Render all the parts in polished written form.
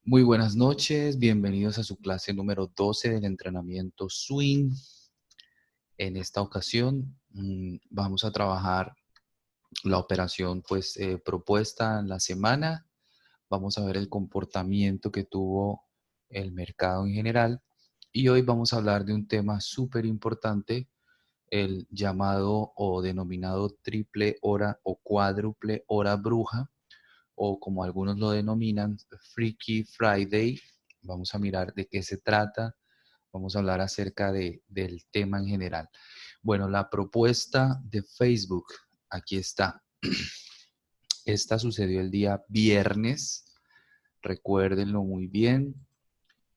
Muy buenas noches, bienvenidos a su clase número 12 del entrenamiento Swing. En esta ocasión vamos a trabajar la operación propuesta en la semana. Vamos a ver el comportamiento que tuvo el mercado en general y hoy vamos a hablar de un tema súper importante, el llamado o denominado triple hora o cuádruple hora bruja, o como algunos lo denominan, Freaky Friday. Vamos a mirar de qué se trata. Vamos a hablar acerca del tema en general. Bueno, la propuesta de Facebook, aquí está. Esta sucedió el día viernes. Recuérdenlo muy bien.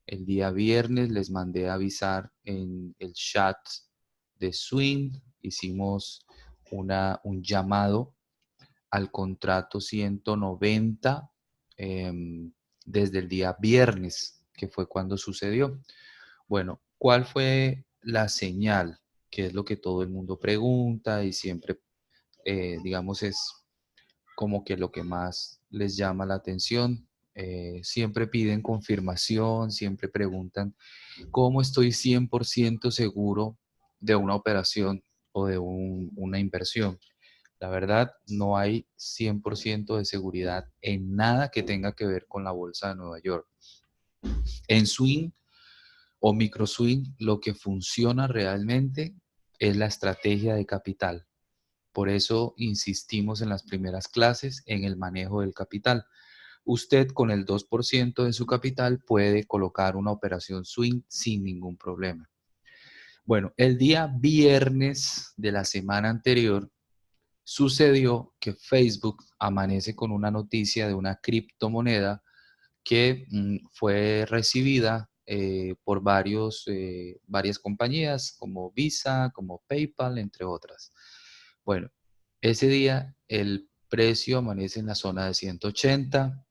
El día viernes les mandé a avisar en el chat de Swing. Hicimos un llamado al contrato 190 desde el día viernes, que fue cuando sucedió. Bueno, ¿cuál fue la señal? Que es lo que todo el mundo pregunta y siempre, digamos, es como que lo que más les llama la atención. Siempre piden confirmación, siempre preguntan cómo estoy 100% seguro de una operación o de una inversión. La verdad, no hay 100% de seguridad en nada que tenga que ver con la bolsa de Nueva York. En swing o micro swing, lo que funciona realmente es la estrategia de capital. Por eso insistimos en las primeras clases en el manejo del capital. Usted con el 2% de su capital puede colocar una operación swing sin ningún problema. Bueno, el día viernes de la semana anterior sucedió que Facebook amanece con una noticia de una criptomoneda que fue recibida por varias compañías como Visa, como PayPal, entre otras. Bueno, ese día el precio amanece en la zona de 180.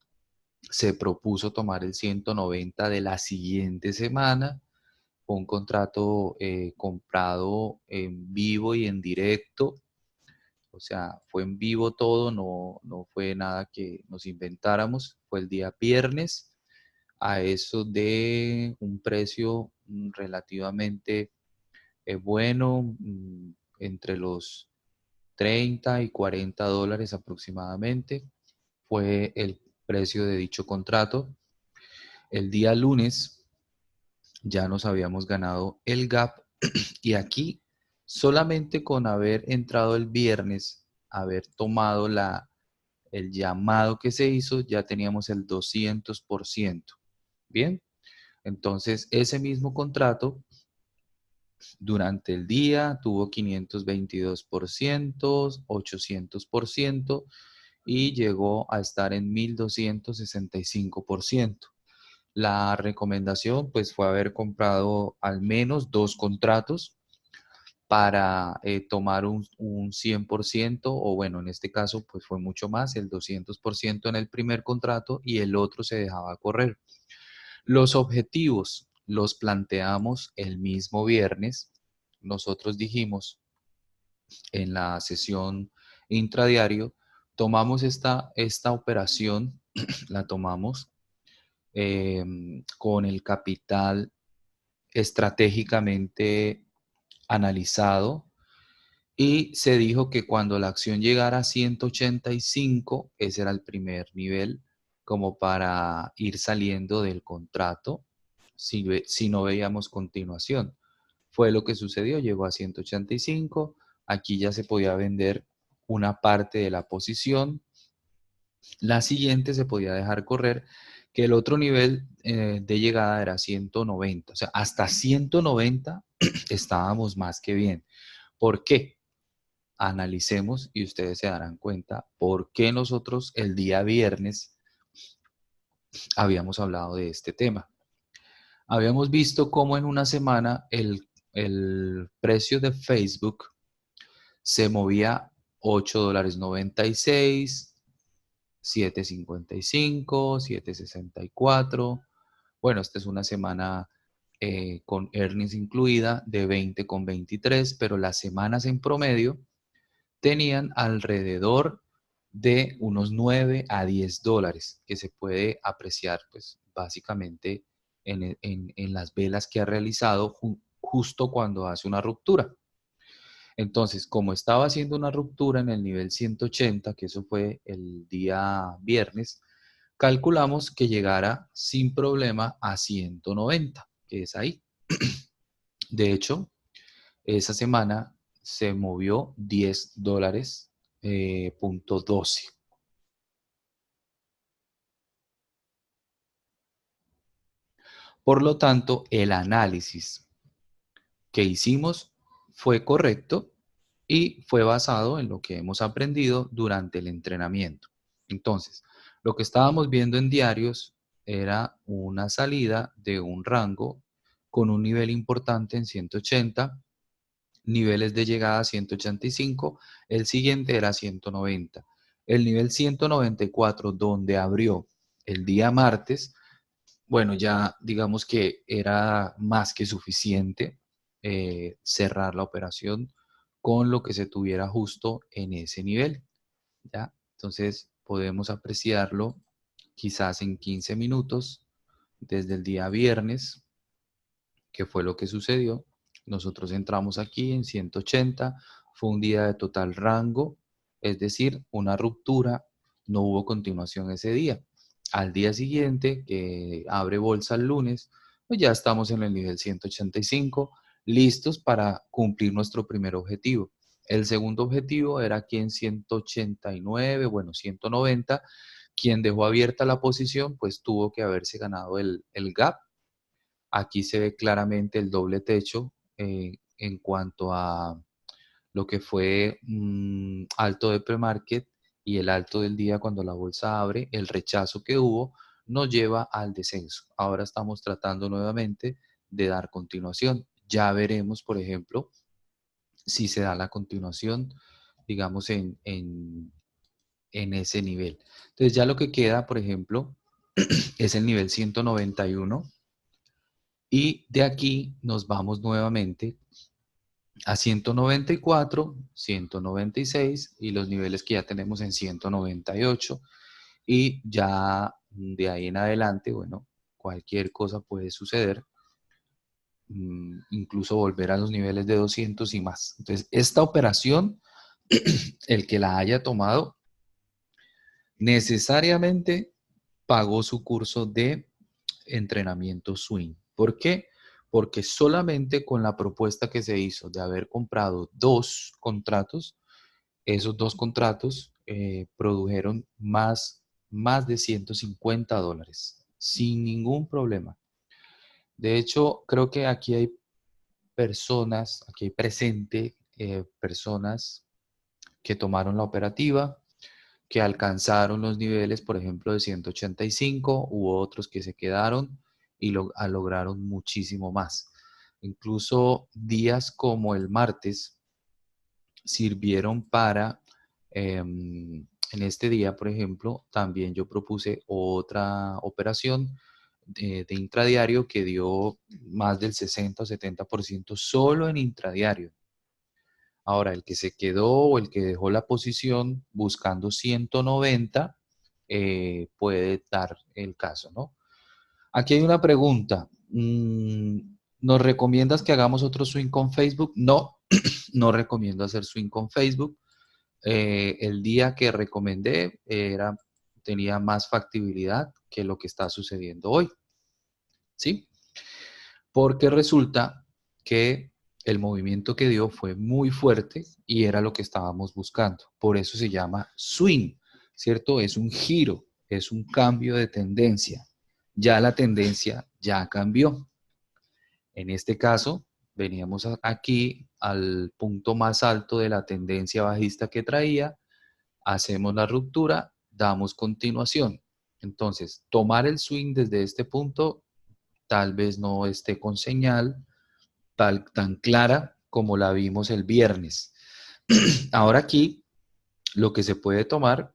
Se propuso tomar el 190 de la siguiente semana. Fue un contrato comprado en vivo y en directo, o sea, fue en vivo todo, no fue nada que nos inventáramos. Fue el día viernes a eso de un precio relativamente bueno, entre los 30 y 40 dólares aproximadamente. Fue el precio de dicho contrato. El día lunes ya nos habíamos ganado el gap y aquí solamente con haber entrado el viernes, haber tomado el llamado que se hizo, ya teníamos el 200%. Bien, entonces ese mismo contrato durante el día tuvo 522%, 800% y llegó a estar en 1265%. La recomendación pues fue haber comprado al menos 2 contratos para tomar un 100% o bueno, en este caso pues fue mucho más, el 200% en el primer contrato y el otro se dejaba correr. Los objetivos los planteamos el mismo viernes. Nosotros dijimos en la sesión intradiario, tomamos esta operación, la tomamos con el capital estratégicamente analizado y se dijo que cuando la acción llegara a 185, ese era el primer nivel como para ir saliendo del contrato si no veíamos continuación. Fue lo que sucedió, llegó a 185, aquí ya se podía vender una parte de la posición, la siguiente se podía dejar correr, que el otro nivel de llegada era 190, o sea, hasta 190 estábamos más que bien. ¿Por qué? Analicemos y ustedes se darán cuenta por qué nosotros el día viernes habíamos hablado de este tema. Habíamos visto cómo en una semana el precio de Facebook se movía $8.96, 7.55, 7.64. Bueno, esta es una semana con earnings incluida de 20.23, pero las semanas en promedio tenían alrededor de unos 9 a 10 dólares, que se puede apreciar pues, básicamente en las velas que ha realizado justo cuando hace una ruptura. Entonces, como estaba haciendo una ruptura en el nivel 180, que eso fue el día viernes, calculamos que llegara sin problema a 190, que es ahí. De hecho, esa semana se movió $10, punto 12. Por lo tanto, el análisis que hicimos fue correcto y fue basado en lo que hemos aprendido durante el entrenamiento. Entonces, lo que estábamos viendo en diarios era una salida de un rango con un nivel importante en 180, niveles de llegada a 185, el siguiente era 190. El nivel 194, donde abrió el día martes, bueno, ya digamos que era más que suficiente cerrar la operación con lo que se tuviera justo en ese nivel, ¿ya? Entonces podemos apreciarlo quizás en 15 minutos desde el día viernes, que fue lo que sucedió. Nosotros entramos aquí en 180, fue un día de total rango, es decir, una ruptura, no hubo continuación ese día. Al día siguiente, que abre bolsa el lunes, pues ya estamos en el nivel 185, listos para cumplir nuestro primer objetivo. El segundo objetivo era aquí en 189, bueno, 190. Quien dejó abierta la posición, pues tuvo que haberse ganado el gap. Aquí se ve claramente el doble techo en cuanto a lo que fue alto de premarket y el alto del día cuando la bolsa abre, el rechazo que hubo nos lleva al descenso. Ahora estamos tratando nuevamente de dar continuación. Ya veremos, por ejemplo, si se da la continuación, digamos, en ese nivel. Entonces ya lo que queda, por ejemplo, es el nivel 191 y de aquí nos vamos nuevamente a 194, 196 y los niveles que ya tenemos en 198 y ya de ahí en adelante, bueno, cualquier cosa puede suceder, incluso volver a los niveles de 200 y más. Entonces, esta operación, el que la haya tomado, necesariamente pagó su curso de entrenamiento swing. ¿Por qué? Porque solamente con la propuesta que se hizo de haber comprado dos contratos, esos dos contratos produjeron más de $150 sin ningún problema. De hecho, creo que aquí hay personas, aquí hay presente personas que tomaron la operativa, que alcanzaron los niveles, por ejemplo, de 185, hubo otros que se quedaron y lograron muchísimo más. Incluso días como el martes sirvieron para, en este día, por ejemplo, también yo propuse otra operación de intradiario que dio más del 60 o 70% solo en intradiario. Ahora, el que se quedó o el que dejó la posición buscando 190 puede dar el caso, ¿no? Aquí hay una pregunta. ¿Nos recomiendas que hagamos otro swing con Facebook? No, no recomiendo hacer swing con Facebook. El día que recomendé tenía más factibilidad que lo que está sucediendo hoy, ¿sí? Porque resulta que el movimiento que dio fue muy fuerte y era lo que estábamos buscando. Por eso se llama swing, ¿cierto? Es un giro, es un cambio de tendencia. Ya la tendencia ya cambió. En este caso, veníamos aquí al punto más alto de la tendencia bajista que traía, hacemos la ruptura, damos continuación. Entonces, tomar el swing desde este punto tal vez no esté con señal tan clara como la vimos el viernes. Ahora aquí lo que se puede tomar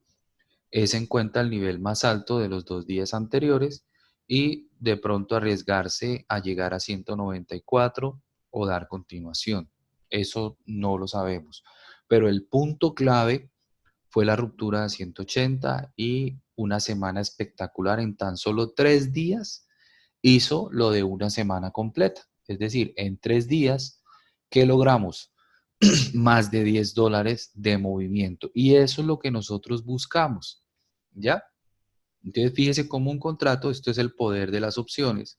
es en cuenta el nivel más alto de los 2 días anteriores y de pronto arriesgarse a llegar a 194 o dar continuación. Eso no lo sabemos. Pero el punto clave fue la ruptura de 180 y una semana espectacular. En tan solo 3 días hizo lo de una semana completa. Es decir, en 3 días, ¿qué logramos? Más de $10 de movimiento. Y eso es lo que nosotros buscamos, ¿ya? Entonces, fíjese cómo un contrato, esto es el poder de las opciones,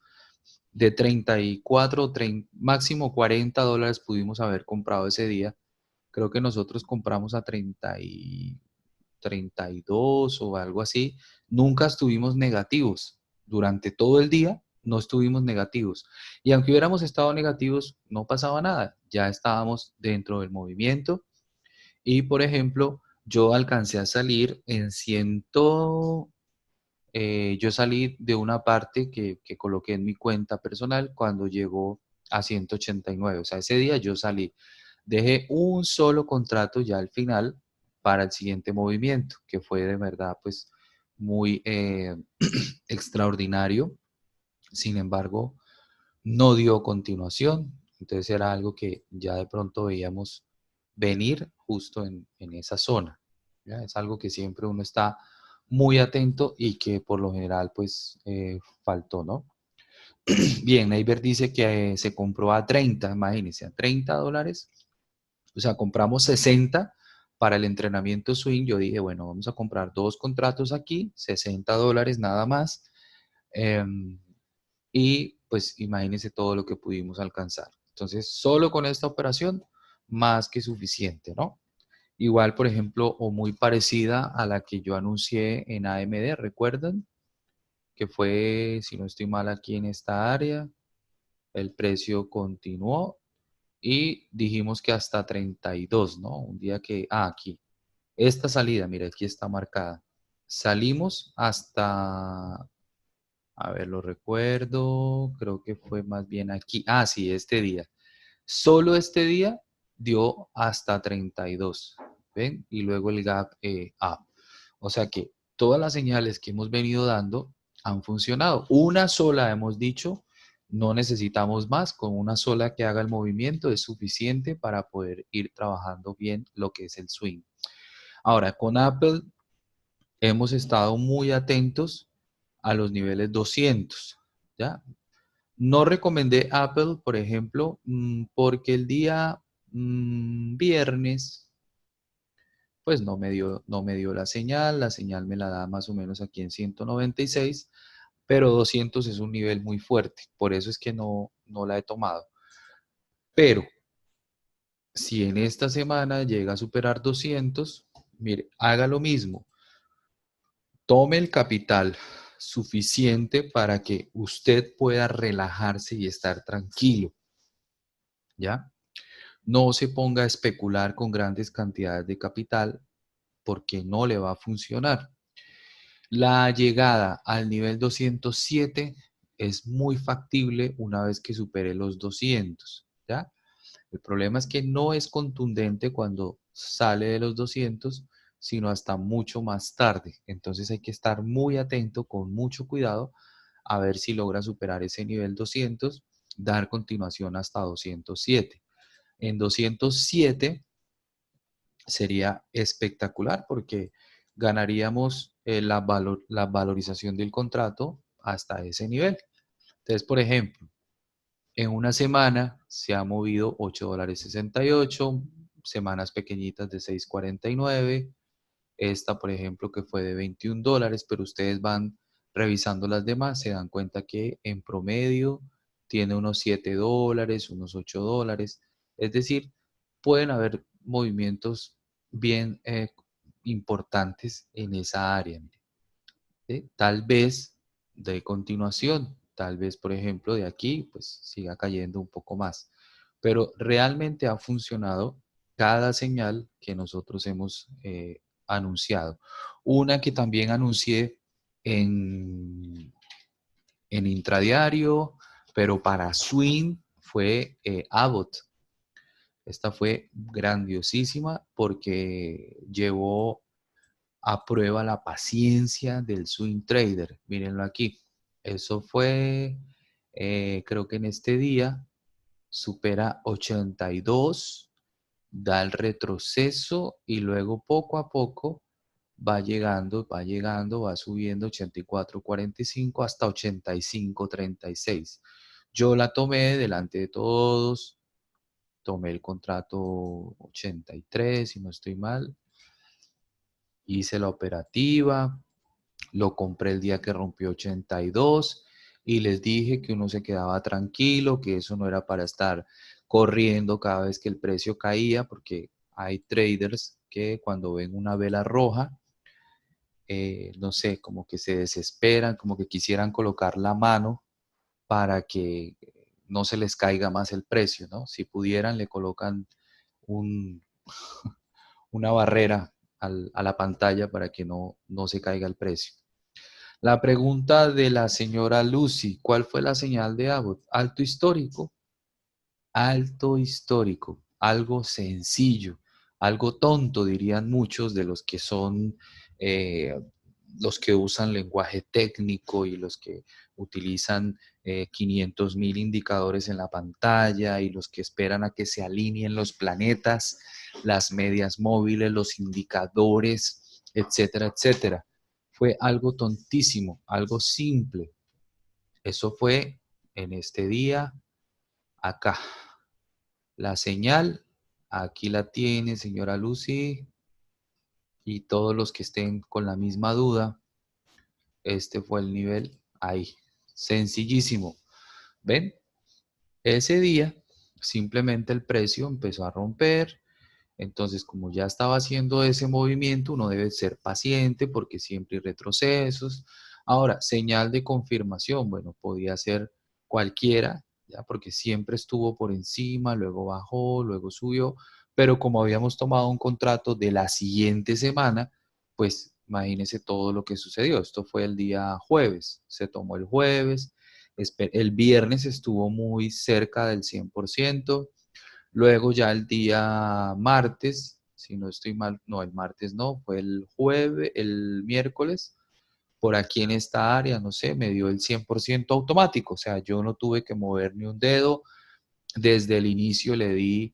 de 34, máximo $40 pudimos haber comprado ese día. Creo que nosotros compramos a 32 o algo así. Nunca estuvimos negativos. Durante todo el día no estuvimos negativos. Y aunque hubiéramos estado negativos, no pasaba nada. Ya estábamos dentro del movimiento. Y, por ejemplo, yo alcancé a salir en yo salí de una parte que coloqué en mi cuenta personal cuando llegó a 189. O sea, ese día yo salí. Dejé un solo contrato ya al final para el siguiente movimiento, que fue de verdad pues muy extraordinario. Sin embargo, no dio continuación. Entonces era algo que ya de pronto veíamos venir justo en esa zona. ¿Ya? Es algo que siempre uno está muy atento y que por lo general pues faltó, ¿no? Bien, Neighbor dice que se compró a 30, imagínense, a $30. O sea, compramos 60 para el entrenamiento swing. Yo dije, bueno, vamos a comprar 2 contratos aquí, $60 nada más. em, y pues imagínense todo lo que pudimos alcanzar. Entonces, solo con esta operación, más que suficiente, ¿no? Igual, por ejemplo, o muy parecida a la que yo anuncié en AMD, ¿recuerdan? Que fue, si no estoy mal, aquí en esta área. El precio continuó y dijimos que hasta 32, ¿no? Un día que, aquí, esta salida, mira, aquí está marcada. Salimos hasta, a ver, lo recuerdo, creo que fue más bien aquí. Sí, este día. Solo este día dio hasta 32, ¿ven? Y luego el gap up. O sea que todas las señales que hemos venido dando han funcionado. Una sola hemos dicho, no necesitamos más, con una sola que haga el movimiento es suficiente para poder ir trabajando bien lo que es el swing. Ahora, con Apple hemos estado muy atentos a los niveles 200, ¿ya? No recomendé Apple, por ejemplo, porque el día viernes, pues no me dio la señal me la da más o menos aquí en 196, pero 200 es un nivel muy fuerte, por eso es que no la he tomado. Pero si en esta semana llega a superar 200, mire, haga lo mismo, tome el capital suficiente para que usted pueda relajarse y estar tranquilo, ¿ya? No se ponga a especular con grandes cantidades de capital porque no le va a funcionar. La llegada al nivel 207 es muy factible una vez que supere los 200, ¿ya? El problema es que no es contundente cuando sale de los 200, sino hasta mucho más tarde. Entonces hay que estar muy atento, con mucho cuidado, a ver si logra superar ese nivel 200, dar continuación hasta 207. En 207 sería espectacular porque ganaríamos la valorización del contrato hasta ese nivel. Entonces, por ejemplo, en una semana se ha movido $8.68, semanas pequeñitas de 6.49. Esta, por ejemplo, que fue de $21, pero ustedes van revisando las demás, se dan cuenta que en promedio tiene unos $7, unos $8. Es decir, pueden haber movimientos bien importantes en esa área. Mire, ¿sí? Tal vez de continuación, tal vez, por ejemplo, de aquí, pues siga cayendo un poco más. Pero realmente ha funcionado cada señal que nosotros hemos anunciado. Una que también anuncié en, en intradiario, pero para swing fue Abbott. Esta fue grandiosísima porque llevó a prueba la paciencia del swing trader. Mírenlo aquí. Eso fue, creo que en este día supera 82, da el retroceso y luego poco a poco va llegando, va subiendo 84.45 hasta 85.36. Yo la tomé delante de todos, tomé el contrato 83, si no estoy mal, hice la operativa, lo compré el día que rompió 82 y les dije que uno se quedaba tranquilo, que eso no era para estar corriendo cada vez que el precio caía, porque hay traders que cuando ven una vela roja, no sé, como que se desesperan, como que quisieran colocar la mano para que no se les caiga más el precio, ¿no? Si pudieran, le colocan un, una barrera a la pantalla para que no se caiga el precio. La pregunta de la señora Lucy, ¿cuál fue la señal de Abbott? Alto histórico. Alto histórico, algo sencillo, algo tonto, dirían muchos de los que son eh, los que usan lenguaje técnico y los que utilizan 500.000 indicadores en la pantalla y los que esperan a que se alineen los planetas, las medias móviles, los indicadores, etcétera, etcétera. Fue algo tontísimo, algo simple. Eso fue en este día acá. La señal, aquí la tiene, señora Lucy, y todos los que estén con la misma duda, este fue el nivel ahí. Sencillísimo. ¿Ven? Ese día, simplemente el precio empezó a romper. Entonces, como ya estaba haciendo ese movimiento, uno debe ser paciente porque siempre hay retrocesos. Ahora, señal de confirmación, bueno, podía ser cualquiera, ya porque siempre estuvo por encima, luego bajó, luego subió, pero como habíamos tomado un contrato de la siguiente semana, pues imagínense todo lo que sucedió. Esto fue el día jueves, se tomó el jueves, el viernes estuvo muy cerca del 100%. Luego ya el día martes, si no estoy mal, no, el martes no, fue el jueves, el miércoles, por aquí en esta área, no sé, me dio el 100% automático, o sea, yo no tuve que mover ni un dedo, desde el inicio le di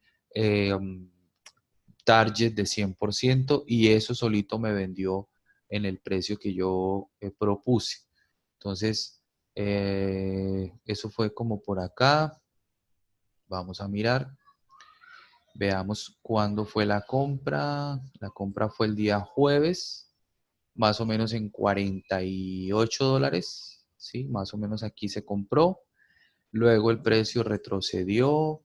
target de 100% y eso solito me vendió en el precio que yo propuse. Entonces, eso fue como por acá, vamos a mirar. Veamos cuándo fue la compra. La compra fue el día jueves, más o menos en $48, ¿sí? Más o menos aquí se compró. Luego el precio retrocedió.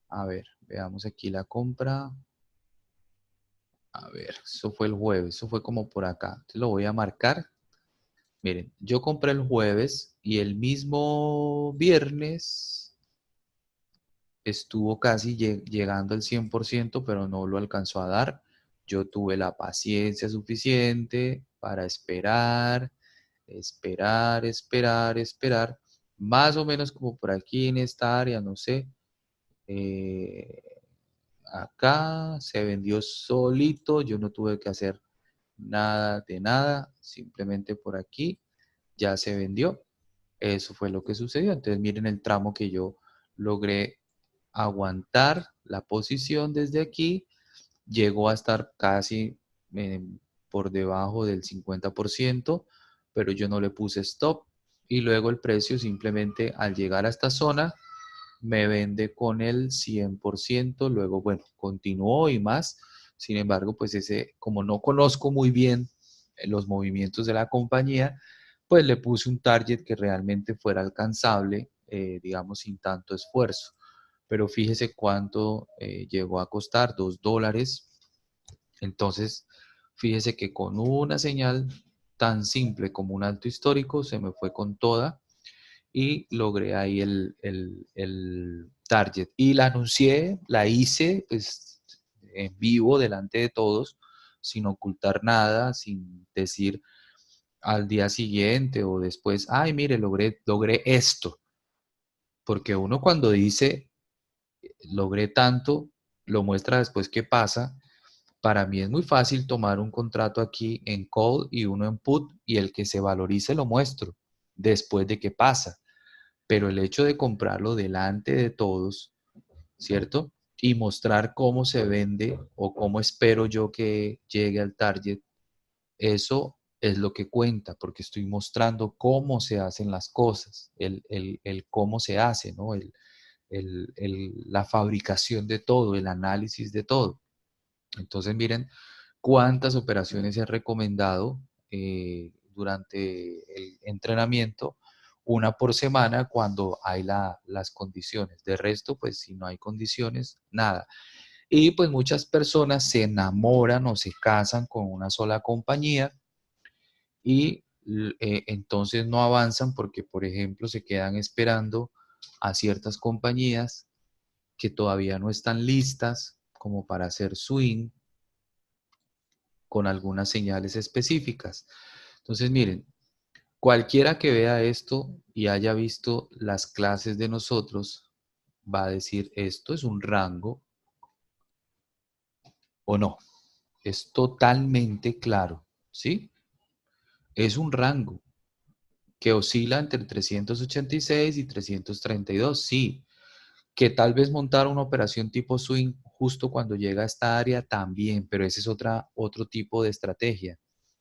A ver, veamos aquí la compra. A ver, eso fue el jueves, eso fue como por acá. Entonces lo voy a marcar. Miren, yo compré el jueves y el mismo viernes estuvo casi llegando al 100%, pero no lo alcanzó a dar. Yo tuve la paciencia suficiente para esperar, esperar, esperar, esperar, más o menos como por aquí en esta área, no sé. eh, Acá se vendió solito, yo no tuve que hacer nada de nada, simplemente por aquí ya se vendió. Eso fue lo que sucedió. Entonces miren el tramo que yo logré aguantar la posición desde aquí, llegó a estar casi eh, por debajo del 50%, pero yo no le puse stop y luego el precio simplemente al llegar a esta zona me vende con el 100%, luego bueno, continuó y más. Sin embargo, pues ese, como no conozco muy bien los movimientos de la compañía, pues le puse un target que realmente fuera alcanzable, digamos, sin tanto esfuerzo. Pero fíjese cuánto llegó a costar, $2. Entonces, fíjese que con una señal tan simple como un alto histórico, se me fue con toda y logré ahí el target. Y la anuncié, la hice pues, en vivo delante de todos, sin ocultar nada, sin decir al día siguiente o después, ay, mire, logré esto. Porque uno cuando dice, logré tanto, lo muestra después qué pasa. Para mí es muy fácil tomar un contrato aquí en call y uno en put y el que se valorice lo muestro después de que pasa. Pero el hecho de comprarlo delante de todos, ¿cierto? Y mostrar cómo se vende o cómo espero yo que llegue al target, Eso es lo que cuenta, porque estoy mostrando cómo se hacen las cosas, el cómo se hace, ¿no? La fabricación de todo, el análisis de todo. Entonces, miren cuántas operaciones he recomendado durante el entrenamiento, una por semana cuando hay las condiciones. De resto, pues si no hay condiciones, nada. Y pues muchas personas se enamoran o se casan con una sola compañía y entonces no avanzan porque, por ejemplo, se quedan esperando a ciertas compañías que todavía no están listas como para hacer swing con algunas señales específicas. Entonces, miren, cualquiera que vea esto y haya visto las clases de nosotros va a decir, esto es un rango o no. Es totalmente claro, ¿sí? Es un rango que oscila entre 386 y 332, sí. Que tal vez montar una operación tipo swing justo cuando llega a esta área también, pero ese es otro tipo de estrategia.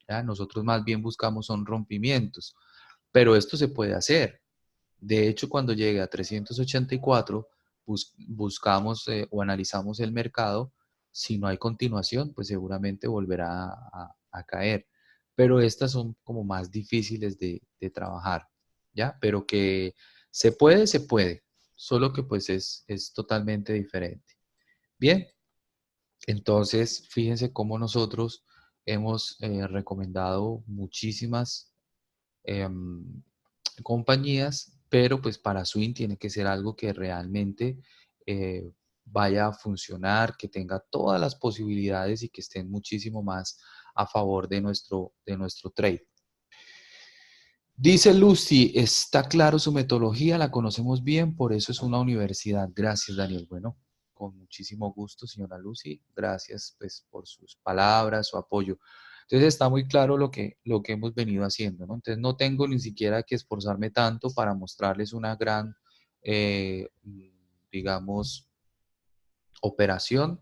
¿Ya? Nosotros más bien buscamos son rompimientos, pero esto se puede hacer. De hecho, cuando llegue a 384, buscamos o analizamos el mercado. Si no hay continuación, pues seguramente volverá a caer. Pero estas son como más difíciles de trabajar, ¿ya? Pero que se puede. Solo que pues es totalmente diferente. Bien, entonces fíjense cómo nosotros hemos recomendado muchísimas em, compañías, pero pues para Swing tiene que ser algo que realmente vaya a funcionar, que tenga todas las posibilidades y que estén muchísimo más a favor de nuestro trade. Dice Lucy, está claro su metodología, la conocemos bien, por eso es una universidad. Gracias, Daniel. Bueno, con muchísimo gusto, señora Lucy. Gracias, pues, por sus palabras, su apoyo. Entonces está muy claro lo que hemos venido haciendo, ¿no? Entonces no tengo ni siquiera que esforzarme tanto para mostrarles una gran, digamos, operación.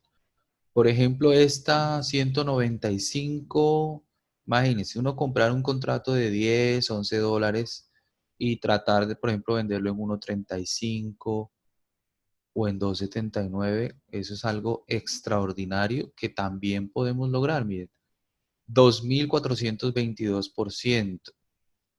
Por ejemplo, esta 195, imagínense, uno comprar un contrato de 10, 11 dólares y tratar de, por ejemplo, venderlo en 1.35 o en 2.79, eso es algo extraordinario que también podemos lograr, miren, 2.422%,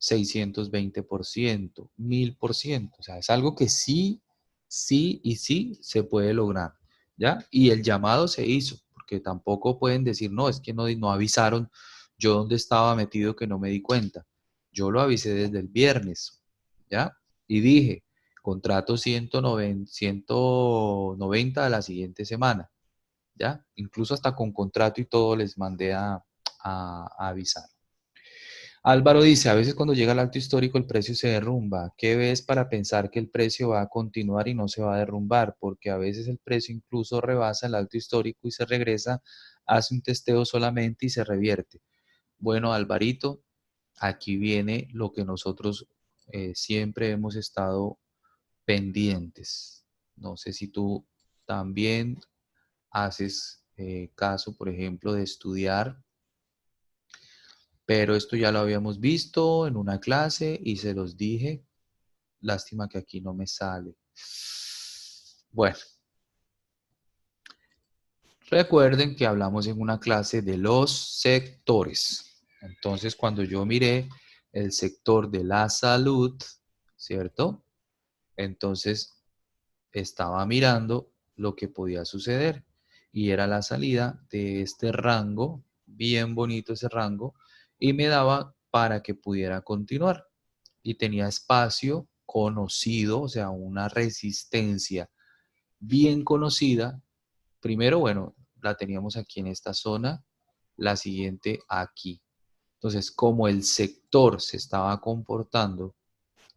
620%, 1.000%, o sea, es algo que sí, sí y sí se puede lograr, ¿ya? Y el llamado se hizo, porque tampoco pueden decir, no, es que no avisaron yo dónde estaba metido que no me di cuenta. Yo lo avisé desde el viernes, ¿ya? Y dije, contrato 190 a la siguiente semana, ¿ya? Incluso hasta con contrato y todo les mandé a avisar. Álvaro dice, a veces cuando llega el alto histórico el precio se derrumba. ¿Qué ves para pensar que el precio va a continuar y no se va a derrumbar? Porque a veces el precio incluso rebasa el alto histórico y se regresa, hace un testeo solamente y se revierte. Bueno, Alvarito, aquí viene lo que nosotros siempre hemos estado pendientes. No sé si tú también haces caso, por ejemplo, de estudiar, pero esto ya lo habíamos visto en una clase y se los dije. Lástima que aquí no me sale. Bueno, recuerden que hablamos en una clase de los sectores. Entonces, cuando yo miré el sector de la salud, ¿cierto? Entonces, estaba mirando lo que podía suceder y era la salida de este rango, bien bonito ese rango, y me daba para que pudiera continuar. Y tenía espacio conocido, o sea, una resistencia bien conocida. Primero, bueno, la teníamos aquí en esta zona, la siguiente aquí. Entonces, como el sector se estaba comportando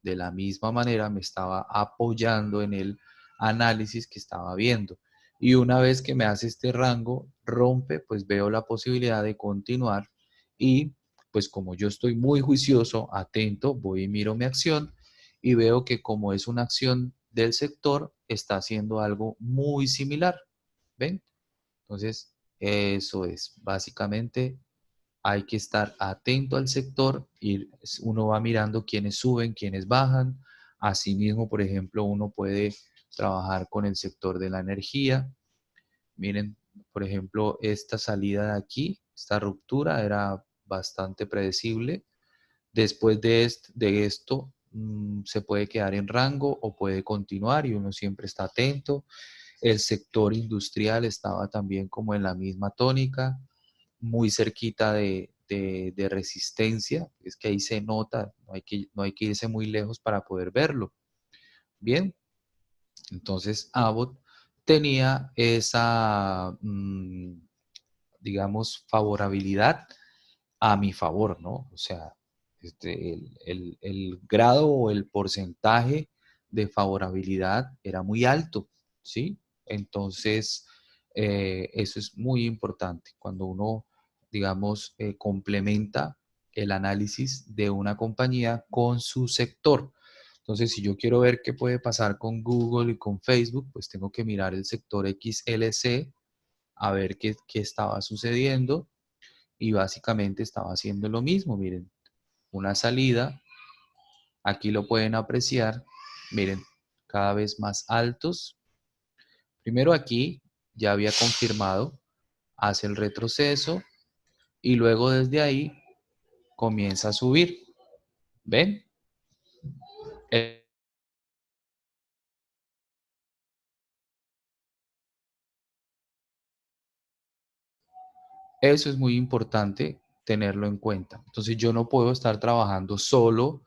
de la misma manera, me estaba apoyando en el análisis que estaba viendo. Y una vez que me hace este rango, rompe, pues veo la posibilidad de continuar y pues como yo estoy muy juicioso, atento, voy y miro mi acción y veo que como es una acción del sector, está haciendo algo muy similar. ¿Ven? Entonces, eso es básicamente hay que estar atento al sector y uno va mirando quiénes suben, quiénes bajan. Asimismo, por ejemplo, uno puede trabajar con el sector de la energía. Miren, por ejemplo, esta salida de aquí, esta ruptura era bastante predecible. Después de esto, se puede quedar en rango o puede continuar y uno siempre está atento. El sector industrial estaba también como en la misma tónica, muy cerquita de resistencia. Es que ahí se nota, no hay que irse muy lejos para poder verlo. Bien, entonces Abbott tenía esa, digamos, favorabilidad a mi favor, ¿no? O sea, el grado o el porcentaje de favorabilidad era muy alto, ¿sí? Entonces, eso es muy importante cuando uno, digamos, complementa el análisis de una compañía con su sector. Entonces, si yo quiero ver qué puede pasar con Google y con Facebook, pues tengo que mirar el sector XLC a ver qué estaba sucediendo y básicamente estaba haciendo lo mismo. Miren, una salida, aquí lo pueden apreciar, miren, cada vez más altos. Primero aquí ya había confirmado, hace el retroceso y luego desde ahí comienza a subir. ¿Ven? Eh, Eso es muy importante tenerlo en cuenta. Entonces yo no puedo estar trabajando solo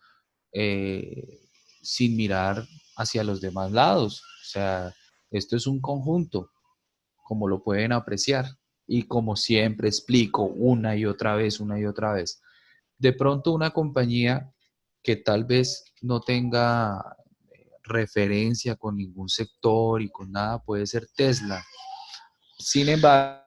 eh, sin mirar hacia los demás lados. O sea, esto es un conjunto, como lo pueden apreciar. Y como siempre explico una y otra vez. De pronto una compañía que tal vez no tenga referencia con ningún sector y con nada puede ser Tesla. Sin embargo,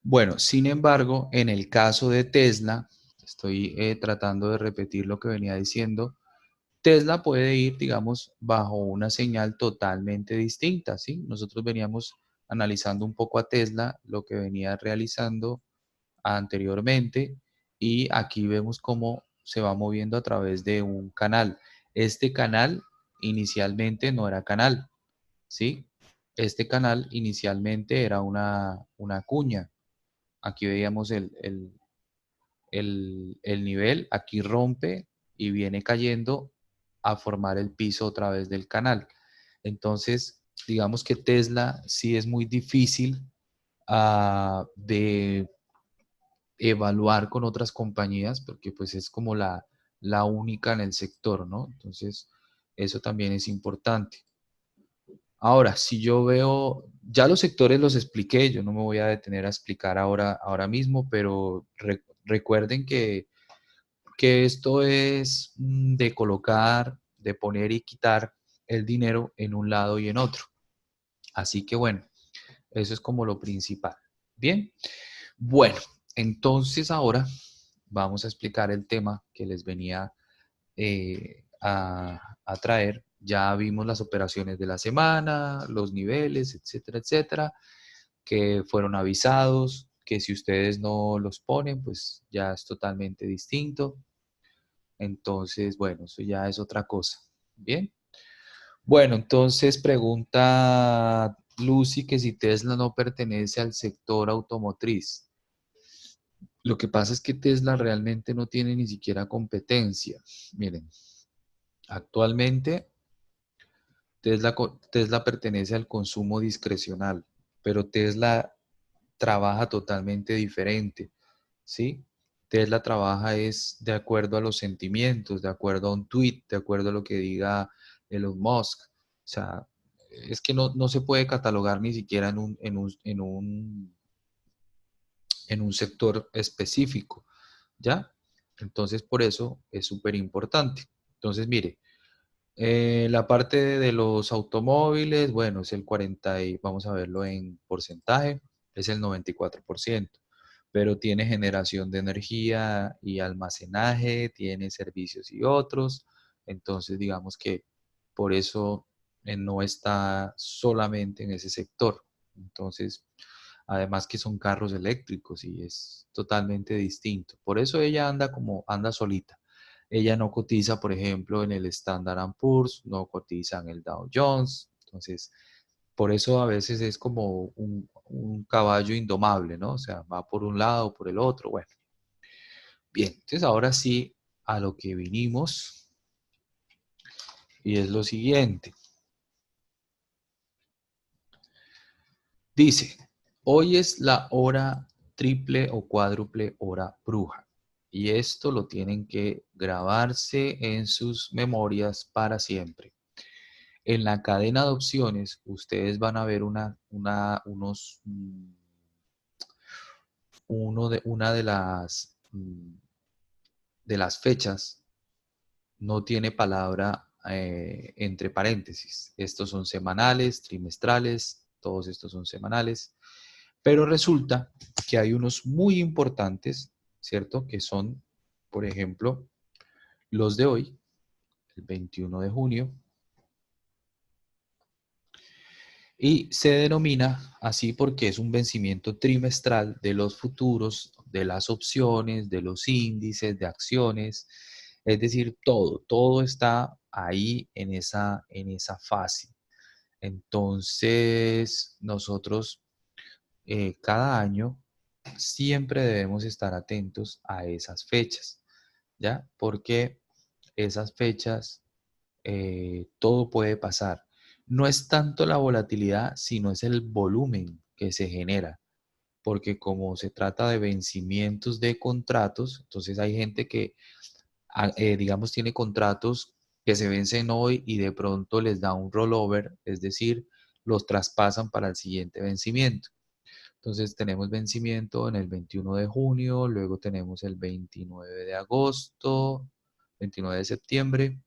bueno, sin embargo, en el caso de Tesla, estoy tratando de repetir lo que venía diciendo, Tesla puede ir, digamos, bajo una señal totalmente distinta, ¿sí? Nosotros veníamos analizando un poco a Tesla, lo que venía realizando anteriormente, y aquí vemos cómo se va moviendo a través de un canal. Este canal inicialmente no era canal, ¿sí? Este canal inicialmente era una cuña. Aquí veíamos el nivel, aquí rompe y viene cayendo a formar el piso otra vez del canal. Entonces, digamos que Tesla sí es muy difícil de evaluar con otras compañías porque pues es como la única en el sector, ¿no? Entonces, eso también es importante. Ahora, si yo veo, ya los sectores los expliqué, yo no me voy a detener a explicar ahora mismo, pero recuerden que esto es de colocar, de poner y quitar el dinero en un lado y en otro. Así que bueno, eso es como lo principal. Bien, bueno, entonces ahora vamos a explicar el tema que les venía a traer. Ya vimos las operaciones de la semana, los niveles, etcétera, etcétera, que fueron avisados, que si ustedes no los ponen, pues ya es totalmente distinto. Entonces, bueno, eso ya es otra cosa. Bien. Bueno, entonces pregunta Lucy que si Tesla no pertenece al sector automotriz. Lo que pasa es que Tesla realmente no tiene ni siquiera competencia. Miren, actualmente Tesla pertenece al consumo discrecional, pero Tesla trabaja totalmente diferente, ¿sí? Tesla trabaja es de acuerdo a los sentimientos, de acuerdo a un tweet, de acuerdo a lo que diga Elon Musk. O sea, es que no se puede catalogar ni siquiera en un en un sector específico, ¿ya? Entonces, por eso es súper importante. Entonces, mire, la parte de los automóviles, bueno, es el 40 y vamos a verlo en porcentaje, es el 94%, pero tiene generación de energía y almacenaje, tiene servicios y otros, entonces digamos que por eso no está solamente en ese sector. Entonces, además que son carros eléctricos y es totalmente distinto. Por eso ella anda como anda solita. Ella no cotiza, por ejemplo, en el Standard Poor's, no cotiza en el Dow Jones. Entonces, por eso a veces es como un caballo indomable, ¿no? O sea, va por un lado o por el otro. Bueno, bien, entonces ahora sí a lo que vinimos y es lo siguiente. Dice, hoy es la hora triple o cuádruple hora bruja. Y esto lo tienen que grabarse en sus memorias para siempre. En la cadena de opciones, ustedes van a ver una de las fechas no tiene palabra entre paréntesis. Estos son semanales, trimestrales, todos estos son semanales. Pero resulta que hay unos muy importantes, ¿cierto? Que son, por ejemplo, los de hoy, el 21 de junio, y se denomina así porque es un vencimiento trimestral de los futuros, de las opciones, de los índices, de acciones, es decir, todo está ahí en esa fase. Entonces, nosotros cada año siempre debemos estar atentos a esas fechas, ¿ya? Porque esas fechas todo puede pasar. No es tanto la volatilidad, sino es el volumen que se genera, porque como se trata de vencimientos de contratos, entonces hay gente que, digamos, tiene contratos que se vencen hoy y de pronto les da un rollover, es decir, los traspasan para el siguiente vencimiento. Entonces tenemos vencimiento en el 21 de junio, luego tenemos el 29 de agosto, 29 de septiembre,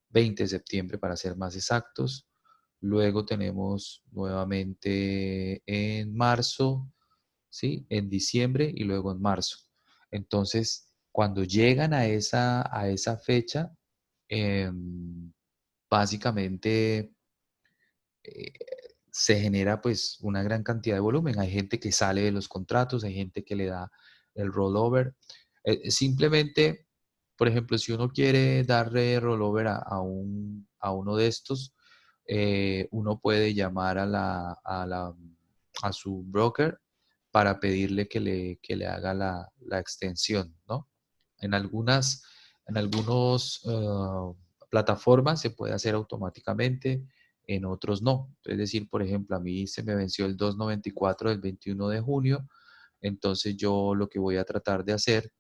20 de septiembre para ser más exactos. Luego tenemos nuevamente en marzo, ¿sí? En diciembre y luego en marzo. Entonces, cuando llegan a esa fecha, eh, básicamente eh, se genera pues una gran cantidad de volumen. Hay gente que sale de los contratos, hay gente que le da el rollover. Simplemente, por ejemplo, si uno quiere darle rollover a uno de estos, uno puede llamar a su broker para pedirle que le haga la extensión, ¿no? En en algunos plataformas se puede hacer automáticamente, en otros no. Es decir, por ejemplo, a mí se me venció el 294 del 21 de junio, entonces yo lo que voy a tratar de hacer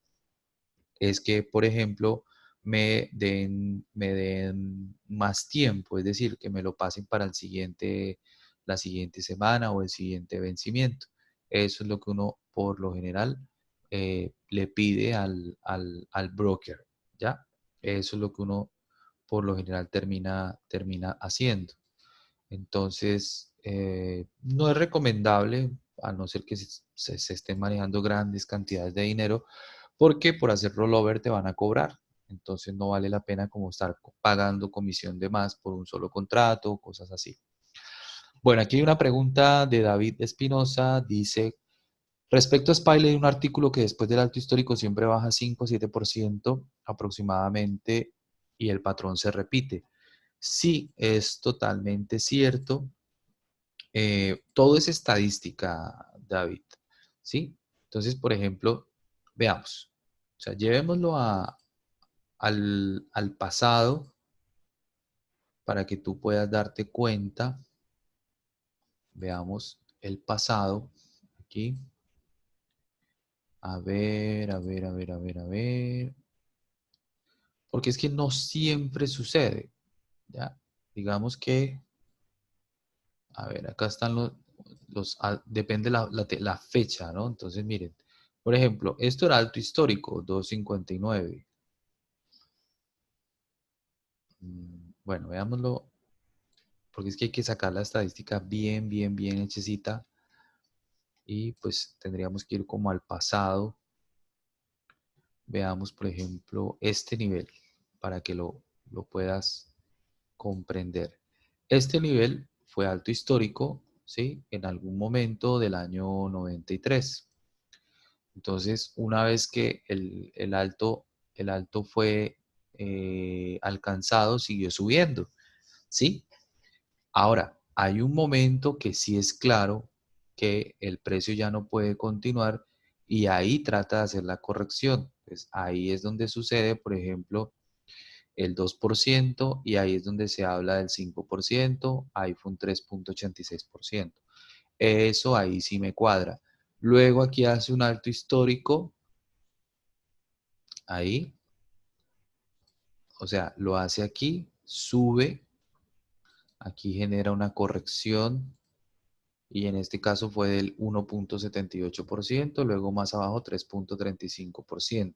es que, por ejemplo, me den más tiempo, es decir, que me lo pasen para la siguiente semana o el siguiente vencimiento. Eso es lo que uno, por lo general, le pide al broker, ¿ya? Eso es lo que uno, por lo general, termina haciendo. Entonces, no es recomendable, a no ser que se estén manejando grandes cantidades de dinero, porque por hacer rollover te van a cobrar. Entonces, no vale la pena como estar pagando comisión de más por un solo contrato, cosas así. Bueno, aquí hay una pregunta de David Espinosa. Dice, respecto a Spy, leí un artículo que después del alto histórico siempre baja 5 o 7% aproximadamente y el patrón se repite. Sí, es totalmente cierto. Todo es estadística, David, ¿sí? Entonces, por ejemplo, veamos, o sea, llevémoslo al pasado para que tú puedas darte cuenta. Veamos el pasado aquí. A ver, a ver, a ver, a ver, a ver. Porque es que no siempre sucede, ¿ya? Digamos que, a ver, acá están depende la fecha, ¿no? Entonces, miren, por ejemplo, esto era alto histórico, 2.59. Bueno, veámoslo, porque es que hay que sacar la estadística bien, bien, bien hechecita y pues tendríamos que ir como al pasado. Veamos, por ejemplo, este nivel para que lo puedas comprender. Este nivel fue alto histórico, ¿sí? En algún momento del año 93. Entonces, una vez que el alto fue alcanzado, siguió subiendo, ¿sí? Ahora, hay un momento que sí es claro que el precio ya no puede continuar y ahí trata de hacer la corrección. Pues ahí es donde sucede, por ejemplo, el 2% y ahí es donde se habla del 5%, ahí fue un 3.86%. Eso ahí sí me cuadra. Luego aquí hace un alto histórico, ahí, o sea, lo hace aquí, sube, aquí genera una corrección y en este caso fue del 1.78%, luego más abajo 3.35%.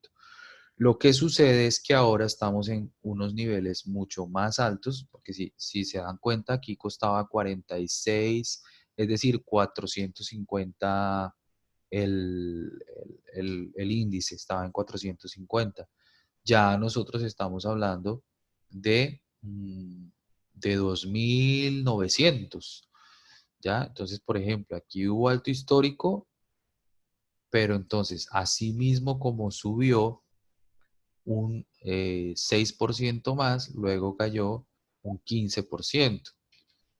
Lo que sucede es que ahora estamos en unos niveles mucho más altos, porque si se dan cuenta, aquí costaba 46, es decir, 450 el índice, estaba en 450. Ya nosotros estamos hablando de 2.900. ¿Ya? Entonces, por ejemplo, aquí hubo alto histórico, pero entonces, así mismo como subió un 6% más, luego cayó un 15%,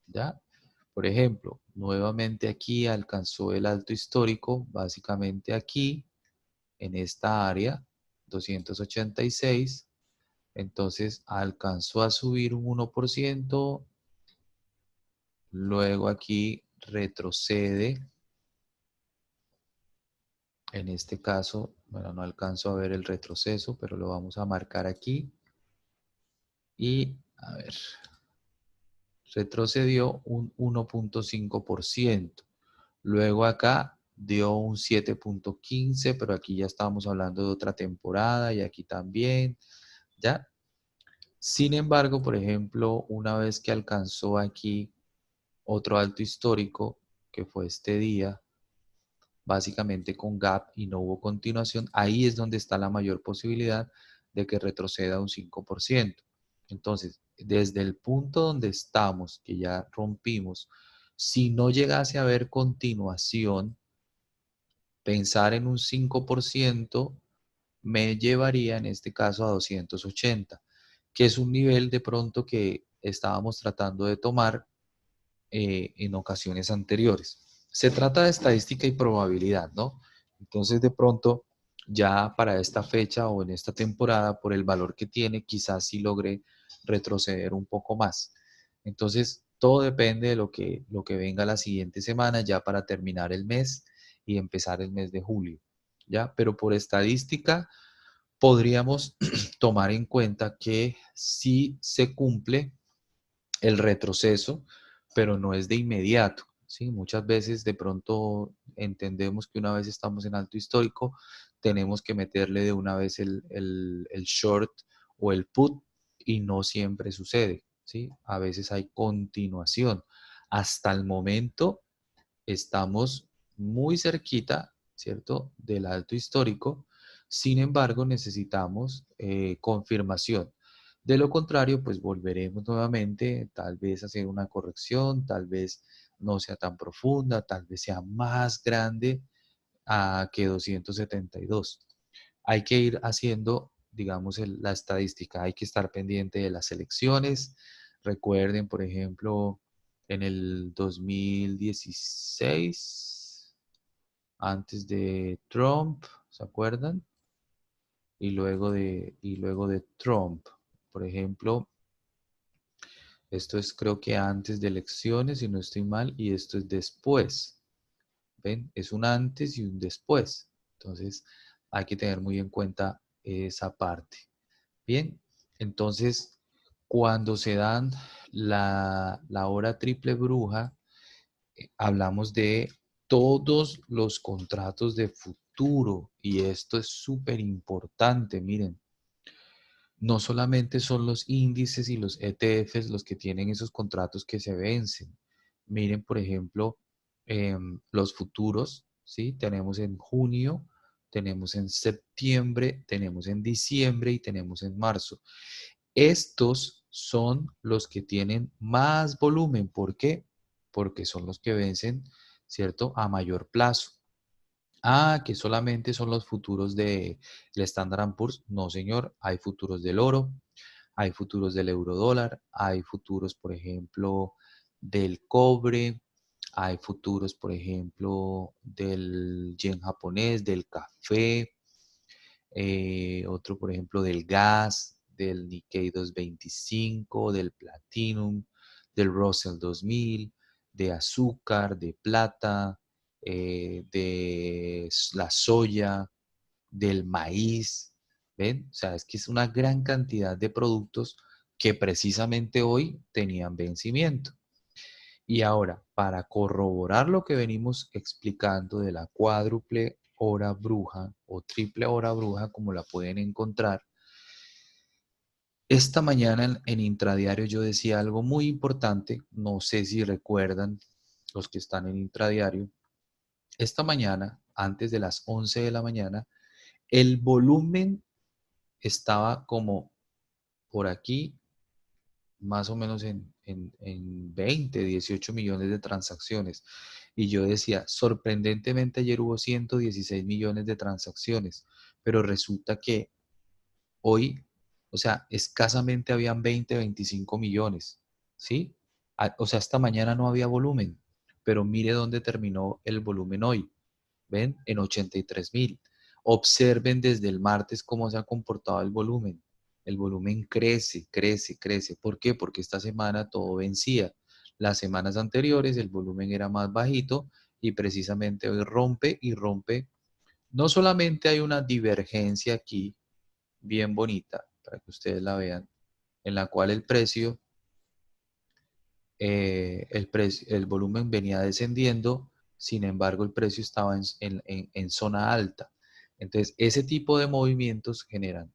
¿ya? Por ejemplo, nuevamente aquí alcanzó el alto histórico, básicamente aquí, en esta área, 286, entonces alcanzó a subir un 1%, luego aquí retrocede. En este caso, bueno, no alcanzo a ver el retroceso, pero lo vamos a marcar aquí. Y, a ver, retrocedió un 1.5%. Luego acá dio un 7.15, pero aquí ya estábamos hablando de otra temporada y aquí también, ¿ya? Sin embargo, por ejemplo, una vez que alcanzó aquí otro alto histórico, que fue este día, básicamente con gap y no hubo continuación, ahí es donde está la mayor posibilidad de que retroceda un 5%. Entonces, desde el punto donde estamos, que ya rompimos, si no llegase a haber continuación, pensar en un 5% me llevaría en este caso a 280, que es un nivel de pronto que estábamos tratando de tomar en ocasiones anteriores. Se trata de estadística y probabilidad, ¿no? Entonces, de pronto, ya para esta fecha o en esta temporada, por el valor que tiene, quizás sí logre retroceder un poco más. Entonces, todo depende de lo que venga la siguiente semana, ya para terminar el mes y empezar el mes de julio, ¿ya? Pero por estadística, podríamos tomar en cuenta que sí se cumple el retroceso, pero no es de inmediato, ¿sí? Muchas veces de pronto entendemos que una vez estamos en alto histórico, tenemos que meterle de una vez el short o el put y no siempre sucede, ¿sí? A veces hay continuación. Hasta el momento estamos muy cerquita, ¿cierto?, del alto histórico. Sin embargo, necesitamos confirmación. De lo contrario, pues volveremos nuevamente, tal vez a hacer una corrección, tal vez no sea tan profunda, tal vez sea más grande que 272. Hay que ir haciendo, digamos, la estadística, hay que estar pendiente de las elecciones. Recuerden, por ejemplo, en el 2016, antes de Trump, ¿se acuerdan? Y luego de Trump, por ejemplo, esto es creo que antes de elecciones, si no estoy mal, y esto es después. ¿Ven? Es un antes y un después. Entonces, hay que tener muy en cuenta esa parte. Bien, entonces, cuando se dan la hora triple bruja, hablamos de todos los contratos de futuro y esto es súper importante, miren. No solamente son los índices y los ETFs los que tienen esos contratos que se vencen. Miren, por ejemplo, los futuros, ¿sí? Tenemos en junio, tenemos en septiembre, tenemos en diciembre y tenemos en marzo. Estos son los que tienen más volumen. ¿Por qué? Porque son los que vencen, ¿cierto? A mayor plazo. Ah, que solamente son los futuros del Standard Poor's. No, señor, hay futuros del oro, hay futuros del eurodólar, hay futuros, por ejemplo, del cobre, hay futuros, por ejemplo, del yen japonés, del café, otro, por ejemplo, del gas, del Nikkei 225, del Platinum, del Russell 2000, de azúcar, de plata, de la soya, del maíz. ¿Ven? O sea, es que es una gran cantidad de productos que precisamente hoy tenían vencimiento. Y ahora, para corroborar lo que venimos explicando de la cuádruple hora bruja o triple hora bruja, como la pueden encontrar, esta mañana en Intradiario yo decía algo muy importante, no sé si recuerdan los que están en Intradiario, esta mañana, antes de las 11 de la mañana, el volumen estaba como por aquí, más o menos en 20, 18 millones de transacciones. Y yo decía, sorprendentemente ayer hubo 116 millones de transacciones, pero resulta que hoy, o sea, escasamente habían 20, 25 millones, ¿sí? O sea, esta mañana no había volumen, pero mire dónde terminó el volumen hoy. ¿Ven? En 83.000. Observen desde el martes cómo se ha comportado el volumen. El volumen crece, crece, crece. ¿Por qué? Porque esta semana todo vencía. Las semanas anteriores el volumen era más bajito y precisamente hoy rompe y rompe. No solamente hay una divergencia aquí bien bonita, para que ustedes la vean, en la cual el volumen venía descendiendo, sin embargo el precio estaba en zona alta. Entonces, ese tipo de movimientos generan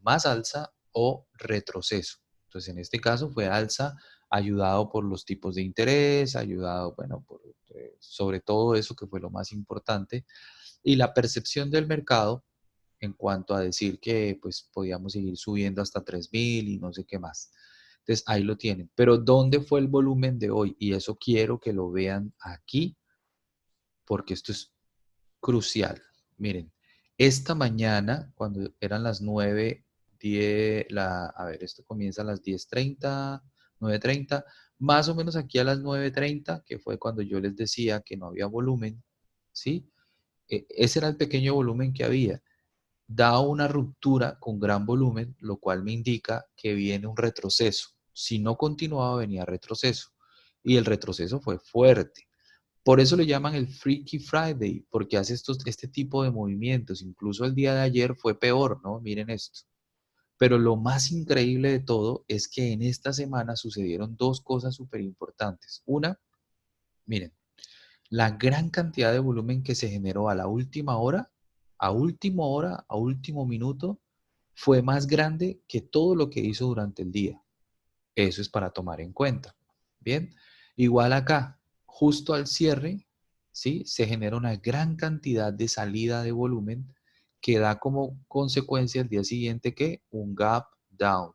más alza o retroceso. Entonces, en este caso fue alza ayudado por los tipos de interés, ayudado, bueno, sobre todo eso que fue lo más importante, y la percepción del mercado en cuanto a decir que pues podíamos seguir subiendo hasta 3.000 y no sé qué más. Entonces ahí lo tienen. Pero ¿dónde fue el volumen de hoy? Y eso quiero que lo vean aquí porque esto es crucial. Miren, esta mañana, cuando eran las 9:10, a ver, esto comienza a las 10:30, 9:30, más o menos aquí a las 9:30, que fue cuando yo les decía que no había volumen, ¿sí? Ese era el pequeño volumen que había. Da una ruptura con gran volumen, lo cual me indica que viene un retroceso. Si no continuaba, venía retroceso. Y el retroceso fue fuerte. Por eso le llaman el Freaky Friday, porque hace este tipo de movimientos. Incluso el día de ayer fue peor, ¿no? Miren esto. Pero lo más increíble de todo es que en esta semana sucedieron dos cosas súper importantes. Una, miren, la gran cantidad de volumen que se generó a la última hora, a último minuto, fue más grande que todo lo que hizo durante el día. Eso es para tomar en cuenta. Bien, igual acá, justo al cierre, ¿sí? Se genera una gran cantidad de salida de volumen que da como consecuencia el día siguiente que un gap down.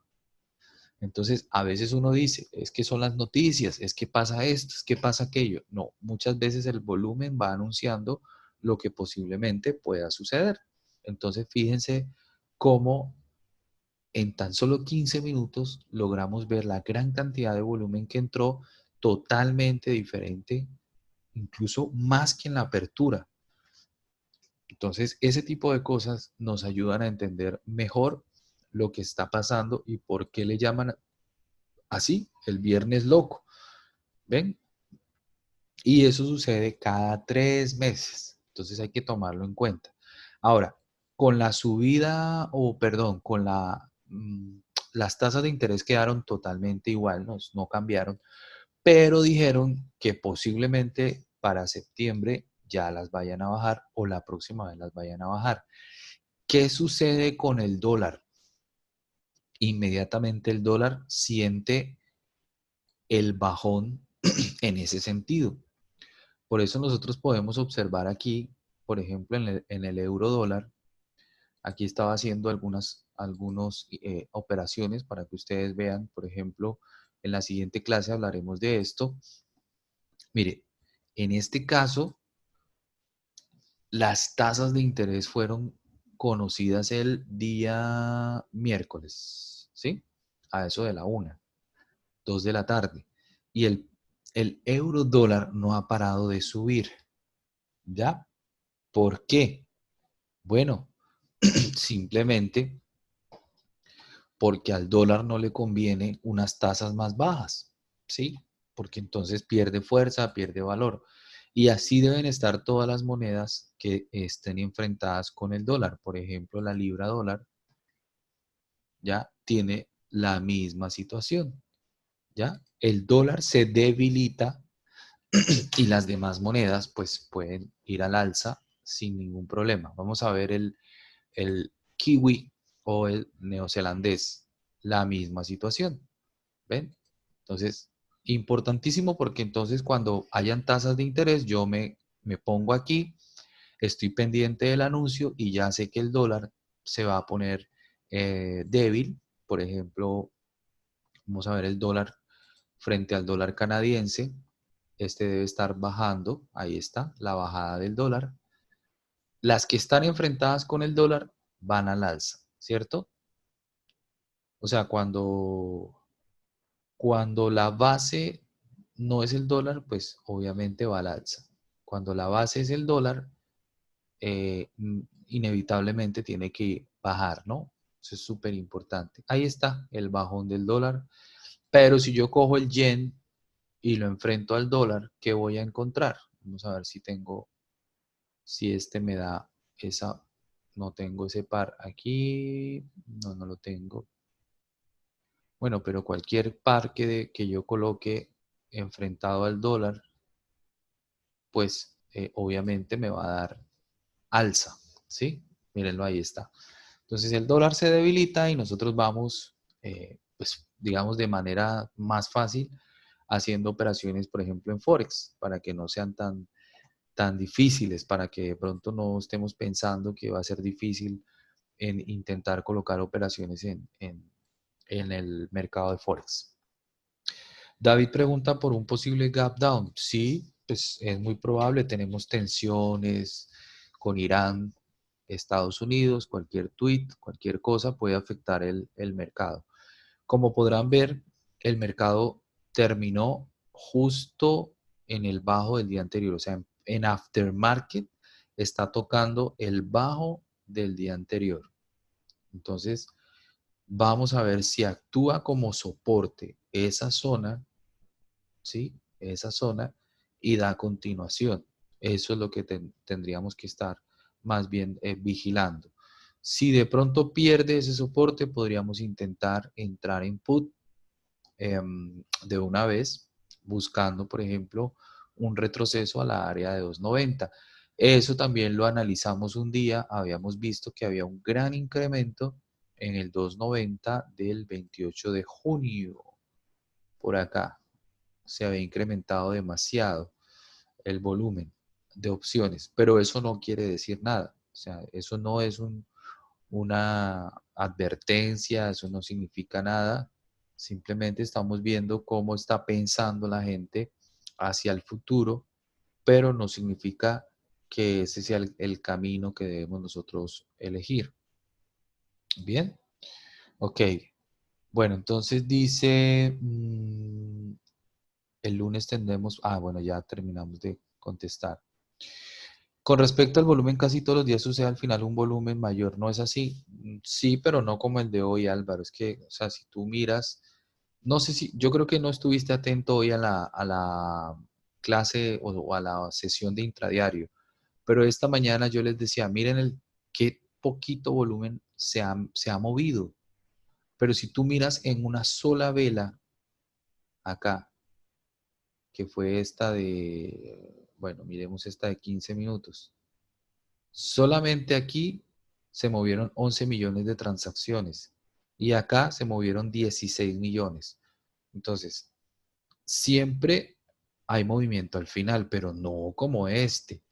Entonces, a veces uno dice, es que son las noticias, es que pasa esto, es que pasa aquello. No, muchas veces el volumen va anunciando lo que posiblemente pueda suceder. Entonces, fíjense cómo en tan solo 15 minutos logramos ver la gran cantidad de volumen que entró totalmente diferente, incluso más que en la apertura. Entonces, ese tipo de cosas nos ayudan a entender mejor lo que está pasando y por qué le llaman así el viernes loco. ¿Ven? Y eso sucede cada 3 meses. Entonces hay que tomarlo en cuenta. Ahora, con la subida, o perdón, las tasas de interés quedaron totalmente igual, no cambiaron, pero dijeron que posiblemente para septiembre ya las vayan a bajar o la próxima vez las vayan a bajar. ¿Qué sucede con el dólar? Inmediatamente el dólar siente el bajón en ese sentido. Por eso nosotros podemos observar aquí, por ejemplo, en el euro dólar, aquí estaba haciendo algunas operaciones para que ustedes vean, por ejemplo, en la siguiente clase hablaremos de esto. Mire, en este caso, las tasas de interés fueron conocidas el día miércoles, ¿sí? A eso de la 2 de la tarde. Y el euro dólar no ha parado de subir, ¿ya? ¿Por qué? Bueno, simplemente porque al dólar no le conviene unas tasas más bajas, ¿sí? Porque entonces pierde fuerza, pierde valor. Y así deben estar todas las monedas que estén enfrentadas con el dólar. Por ejemplo, la libra dólar ya tiene la misma situación, ¿ya? El dólar se debilita y las demás monedas pues pueden ir al alza sin ningún problema. Vamos a ver el kiwi o el neozelandés, la misma situación. ¿Ven? Entonces, importantísimo porque entonces cuando hayan tasas de interés, yo me pongo aquí, estoy pendiente del anuncio y ya sé que el dólar se va a poner débil. Por ejemplo, vamos a ver el dólar frente al dólar canadiense. Este debe estar bajando. Ahí está, la bajada del dólar. Las que están enfrentadas con el dólar van al alza, ¿cierto? O sea, cuando la base no es el dólar, pues obviamente va al alza. Cuando la base es el dólar, inevitablemente tiene que bajar, ¿no? Eso es súper importante. Ahí está el bajón del dólar. Pero si yo cojo el yen y lo enfrento al dólar, ¿qué voy a encontrar? Vamos a ver si este me da esa, no tengo ese par aquí, no lo tengo. Bueno, pero cualquier par que yo coloque enfrentado al dólar, pues obviamente me va a dar alza, ¿sí? Mírenlo, ahí está. Entonces el dólar se debilita y nosotros vamos, pues digamos, de manera más fácil haciendo operaciones, por ejemplo, en Forex, para que no sean tan difíciles, para que de pronto no estemos pensando que va a ser difícil en intentar colocar operaciones en el mercado de Forex. David pregunta por un posible gap down. Sí, pues es muy probable. Tenemos tensiones con Irán, Estados Unidos, cualquier tweet, cualquier cosa puede afectar el mercado. Como podrán ver, el mercado terminó justo en el bajo del día anterior. O sea, en aftermarket está tocando el bajo del día anterior. Entonces, vamos a ver si actúa como soporte esa zona, ¿sí? Esa zona y da continuación. Eso es lo que tendríamos que estar más bien vigilando. Si de pronto pierde ese soporte, podríamos intentar entrar en put de una vez, buscando, por ejemplo, un retroceso a la área de 290. Eso también lo analizamos un día, habíamos visto que había un gran incremento en el 290 del 28 de junio. Por acá se había incrementado demasiado el volumen de opciones, pero eso no quiere decir nada. O sea, eso no es una advertencia, eso no significa nada. Simplemente estamos viendo cómo está pensando la gente hacia el futuro, pero no significa que ese sea el camino que debemos nosotros elegir. Bien, ok. Bueno, entonces dice, el lunes tendremos, bueno, ya terminamos de contestar. Con respecto al volumen, casi todos los días sucede al final un volumen mayor, ¿no es así? Sí, pero no como el de hoy, Álvaro. Es que, o sea, si tú miras, no sé si, yo creo que no estuviste atento hoy a la clase o a la sesión de intradiario, pero esta mañana yo les decía, miren qué poquito volumen se ha movido. Pero si tú miras en una sola vela acá, que fue esta de, bueno, miremos esta de 15 minutos. Solamente aquí se movieron 11 millones de transacciones y acá se movieron 16 millones. Entonces, siempre hay movimiento al final, pero no como este.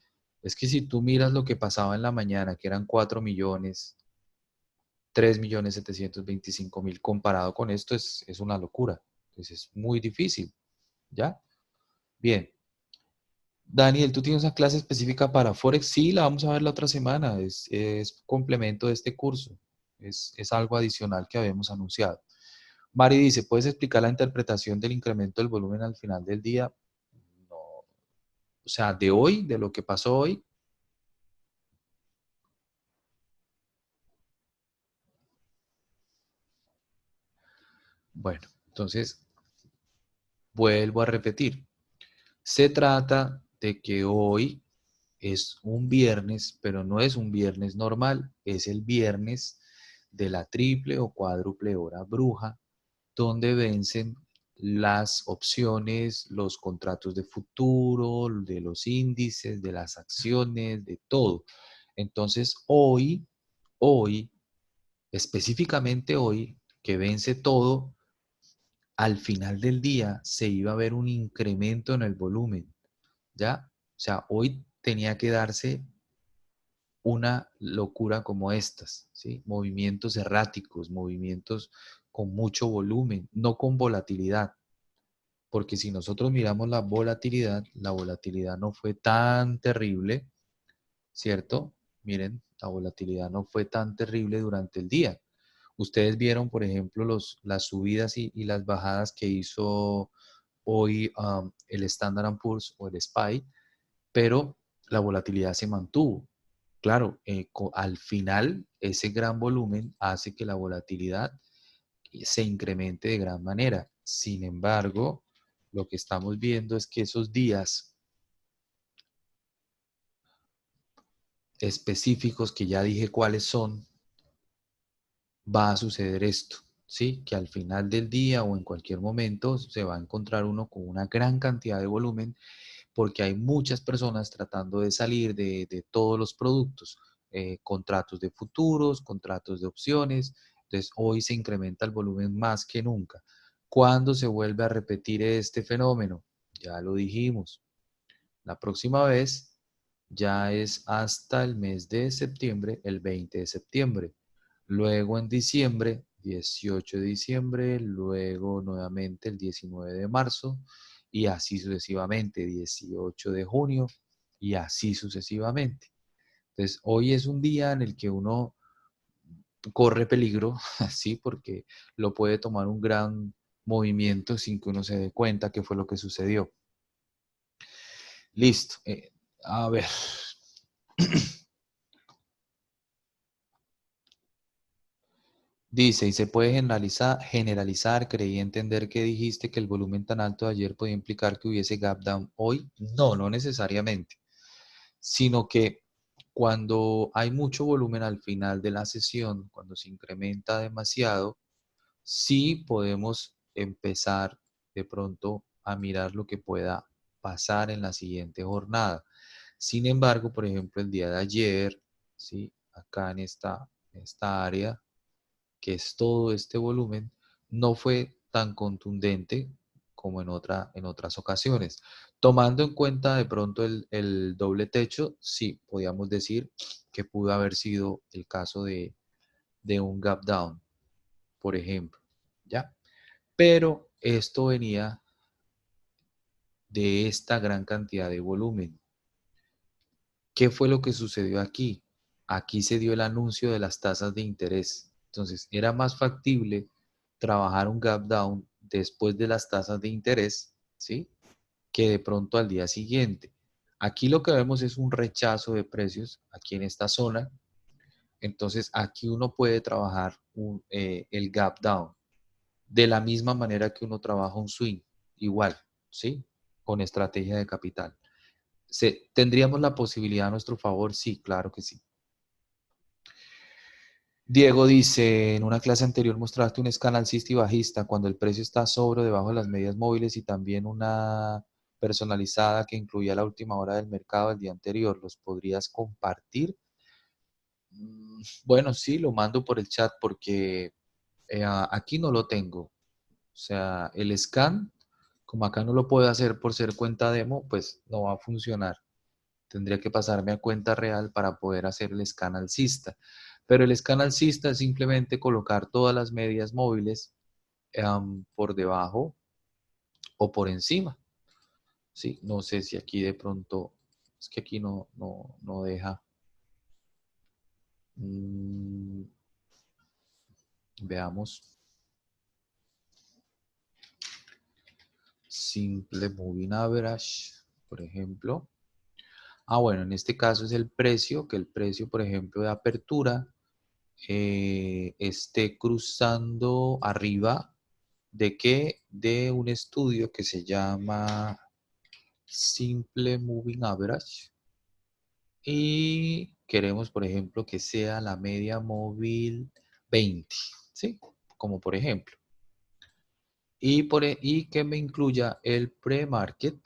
Es que si tú miras lo que pasaba en la mañana, que eran 4 millones, 3.725.000, comparado con esto es una locura. Entonces es muy difícil, ¿ya? Bien. Daniel, ¿tú tienes una clase específica para Forex? Sí, la vamos a ver la otra semana. Es complemento de este curso. Es algo adicional que habíamos anunciado. Mari dice, ¿puedes explicar la interpretación del incremento del volumen al final del día? No. O sea, de hoy, de lo que pasó hoy. Bueno, entonces vuelvo a repetir. Se trata de que hoy es un viernes, pero no es un viernes normal, es el viernes de la triple o cuádruple hora bruja, donde vencen las opciones, los contratos de futuro, de los índices, de las acciones, de todo. Entonces, hoy, específicamente hoy, que vence todo, al final del día se iba a ver un incremento en el volumen, ¿ya? O sea, hoy tenía que darse una locura como estas, ¿sí? Movimientos erráticos, movimientos con mucho volumen, no con volatilidad, porque si nosotros miramos la volatilidad no fue tan terrible, ¿cierto? Miren, la volatilidad no fue tan terrible durante el día. Ustedes vieron, por ejemplo, las subidas y las bajadas que hizo hoy el Standard Poor's o el SPY, pero la volatilidad se mantuvo. Claro, al final ese gran volumen hace que la volatilidad se incremente de gran manera. Sin embargo, lo que estamos viendo es que esos días específicos, que ya dije cuáles son, va a suceder esto, ¿sí? Que al final del día o en cualquier momento se va a encontrar uno con una gran cantidad de volumen porque hay muchas personas tratando de salir de todos los productos, contratos de futuros, contratos de opciones. Entonces, hoy se incrementa el volumen más que nunca. ¿Cuándo se vuelve a repetir este fenómeno? Ya lo dijimos. La próxima vez ya es hasta el mes de septiembre, el 20 de septiembre. Luego en diciembre, 18 de diciembre, luego nuevamente el 19 de marzo y así sucesivamente, 18 de junio y así sucesivamente. Entonces, hoy es un día en el que uno corre peligro, así, porque lo puede tomar un gran movimiento sin que uno se dé cuenta qué fue lo que sucedió. Listo. A ver. Dice, y se puede generalizar, creí entender que dijiste que el volumen tan alto de ayer podía implicar que hubiese gap down hoy. No, no necesariamente, sino que cuando hay mucho volumen al final de la sesión, cuando se incrementa demasiado, sí podemos empezar de pronto a mirar lo que pueda pasar en la siguiente jornada. Sin embargo, por ejemplo, el día de ayer, ¿sí? Acá en esta área, que es todo este volumen, no fue tan contundente como en otras ocasiones. Tomando en cuenta de pronto el doble techo, sí, podríamos decir que pudo haber sido el caso de un gap down, por ejemplo, ¿ya? Pero esto venía de esta gran cantidad de volumen. ¿Qué fue lo que sucedió aquí? Aquí se dio el anuncio de las tasas de interés. Entonces, era más factible trabajar un gap down después de las tasas de interés, ¿sí? Que de pronto al día siguiente. Aquí lo que vemos es un rechazo de precios aquí en esta zona. Entonces, aquí uno puede trabajar el gap down de la misma manera que uno trabaja un swing, igual, ¿sí? Con estrategia de capital. ¿Tendríamos la posibilidad a nuestro favor? Sí, claro que sí. Diego dice, en una clase anterior mostraste una escala alcista y bajista cuando el precio está sobre o debajo de las medias móviles y también una personalizada que incluía la última hora del mercado del día anterior, ¿los podrías compartir? Bueno, sí, lo mando por el chat porque aquí no lo tengo. O sea, el scan, como acá no lo puedo hacer por ser cuenta demo, pues no va a funcionar. Tendría que pasarme a cuenta real para poder hacer el scan alcista. Pero el scan alcista es simplemente colocar todas las medias móviles por debajo o por encima. Sí, no sé si aquí de pronto, es que aquí no deja. Mm, veamos. Simple Moving Average, por ejemplo. Bueno, en este caso es el precio, que el precio, por ejemplo, de apertura esté cruzando arriba de qué? De un estudio que se llama Simple Moving Average. Y queremos, por ejemplo, que sea la media móvil 20, ¿sí? Como por ejemplo. Y que me incluya el pre-market,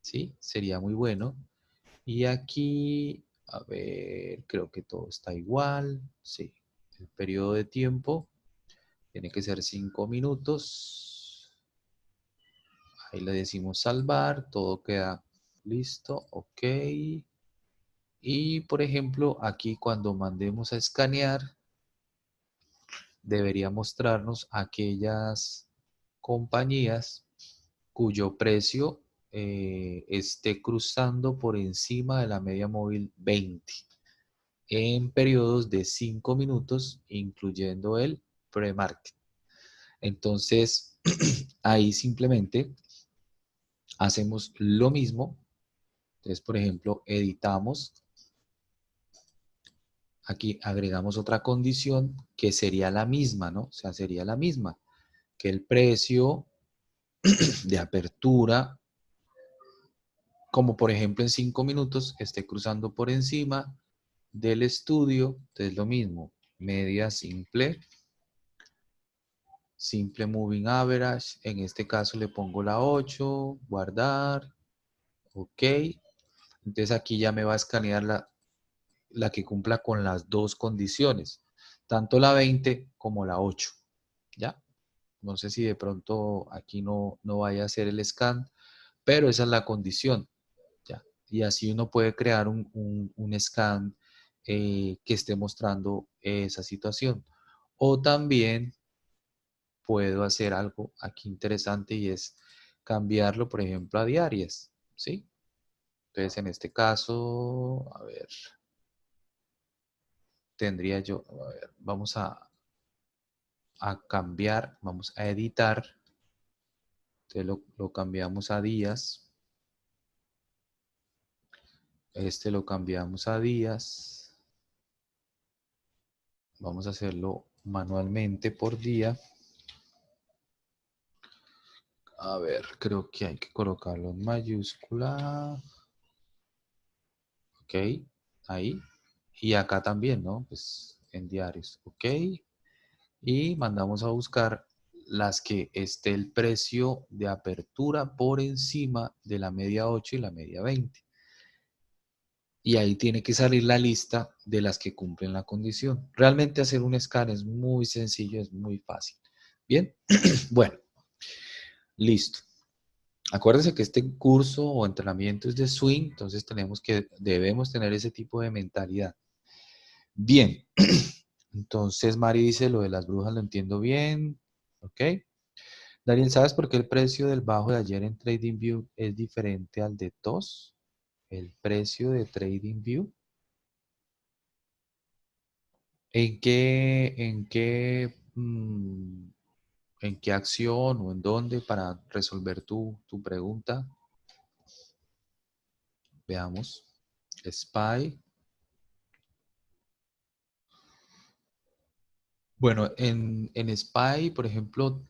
¿sí? Sería muy bueno. Y aquí, a ver, creo que todo está igual, sí. El periodo de tiempo tiene que ser 5 minutos. Ahí le decimos salvar, todo queda listo, ok. Y por ejemplo, aquí cuando mandemos a escanear, debería mostrarnos aquellas compañías cuyo precio esté cruzando por encima de la media móvil 20 en periodos de 5 minutos, incluyendo el pre-market. Entonces, ahí simplemente hacemos lo mismo. Entonces, por ejemplo, editamos. Aquí agregamos otra condición que sería la misma, ¿no? O sea, sería la misma, que el precio de apertura, como por ejemplo en 5 minutos, esté cruzando por encima del estudio. Entonces, lo mismo, media simple, simple moving average. En este caso le pongo la 8, guardar, ok. Entonces, aquí ya me va a escanear la que cumpla con las dos condiciones, tanto la 20 como la 8, ¿ya? No sé si de pronto aquí no vaya a hacer el scan, pero esa es la condición, ¿ya? Y así uno puede crear un scan que esté mostrando esa situación. O también puedo hacer algo aquí interesante y es cambiarlo, por ejemplo, a diarias, ¿sí? Entonces, en este caso, a ver, tendría yo, a ver, vamos a cambiar, vamos a editar, entonces lo cambiamos a días, este lo cambiamos a días, vamos a hacerlo manualmente por día. A ver, creo que hay que colocarlo en mayúscula. Ok, ahí. Y acá también, ¿no? Pues en diarios. Ok. Y mandamos a buscar las que esté el precio de apertura por encima de la media 8 y la media 20. Y ahí tiene que salir la lista de las que cumplen la condición. Realmente hacer un scan es muy sencillo, es muy fácil. Bien, bueno, listo. Acuérdense que este curso o entrenamiento es de swing, entonces debemos tener ese tipo de mentalidad. Bien, entonces Mari dice lo de las brujas lo entiendo bien, ¿ok? Daniel, ¿sabes por qué el precio del bajo de ayer en TradingView es diferente al de TOS? El precio de TradingView. ¿En qué acción o en dónde para resolver tu pregunta? Veamos. SPY. Bueno, en SPY, por ejemplo,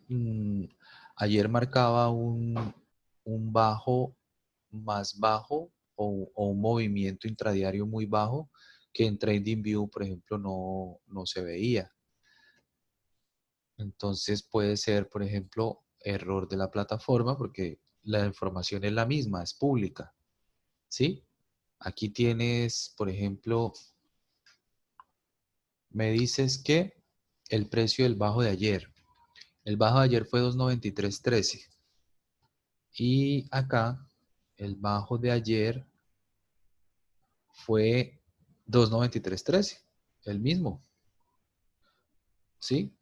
ayer marcaba un bajo más bajo o un movimiento intradiario muy bajo que en TradingView, por ejemplo, no se veía. Entonces puede ser, por ejemplo, error de la plataforma porque la información es la misma, es pública, ¿sí? Aquí tienes, por ejemplo, me dices que el precio del bajo de ayer. El bajo de ayer fue 2.9313. Y acá, el bajo de ayer fue 2.9313. El mismo, ¿sí?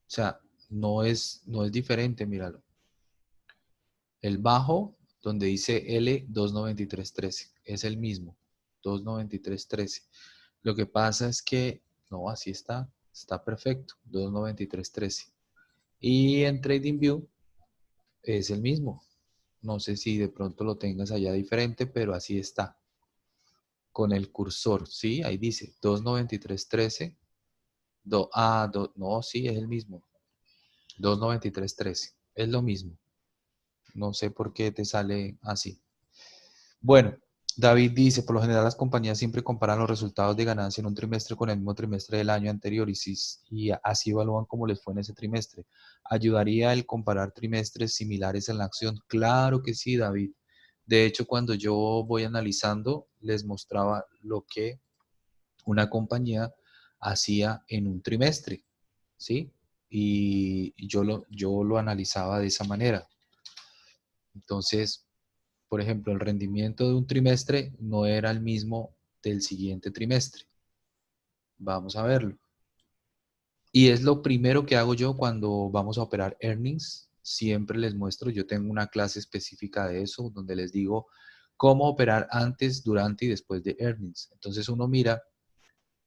O sea, no es diferente, míralo. El bajo, donde dice L 29313, es el mismo, 29313. Lo que pasa es que, no, así está perfecto, 29313. Y en TradingView es el mismo. No sé si de pronto lo tengas allá diferente, pero así está. Con el cursor, ¿sí? Ahí dice 29313. No, sí, es el mismo. 29313. Es lo mismo. No sé por qué te sale así. Bueno, David dice, por lo general las compañías siempre comparan los resultados de ganancia en un trimestre con el mismo trimestre del año anterior y así evalúan cómo les fue en ese trimestre. ¿Ayudaría el comparar trimestres similares en la acción? Claro que sí, David. De hecho, cuando yo voy analizando, les mostraba lo que una compañía hacía en un trimestre, ¿sí? Y yo lo analizaba de esa manera. Entonces, por ejemplo, el rendimiento de un trimestre no era el mismo del siguiente trimestre. Vamos a verlo. Y es lo primero que hago yo cuando vamos a operar earnings. Siempre les muestro, yo tengo una clase específica de eso, donde les digo cómo operar antes, durante y después de earnings. Entonces uno mira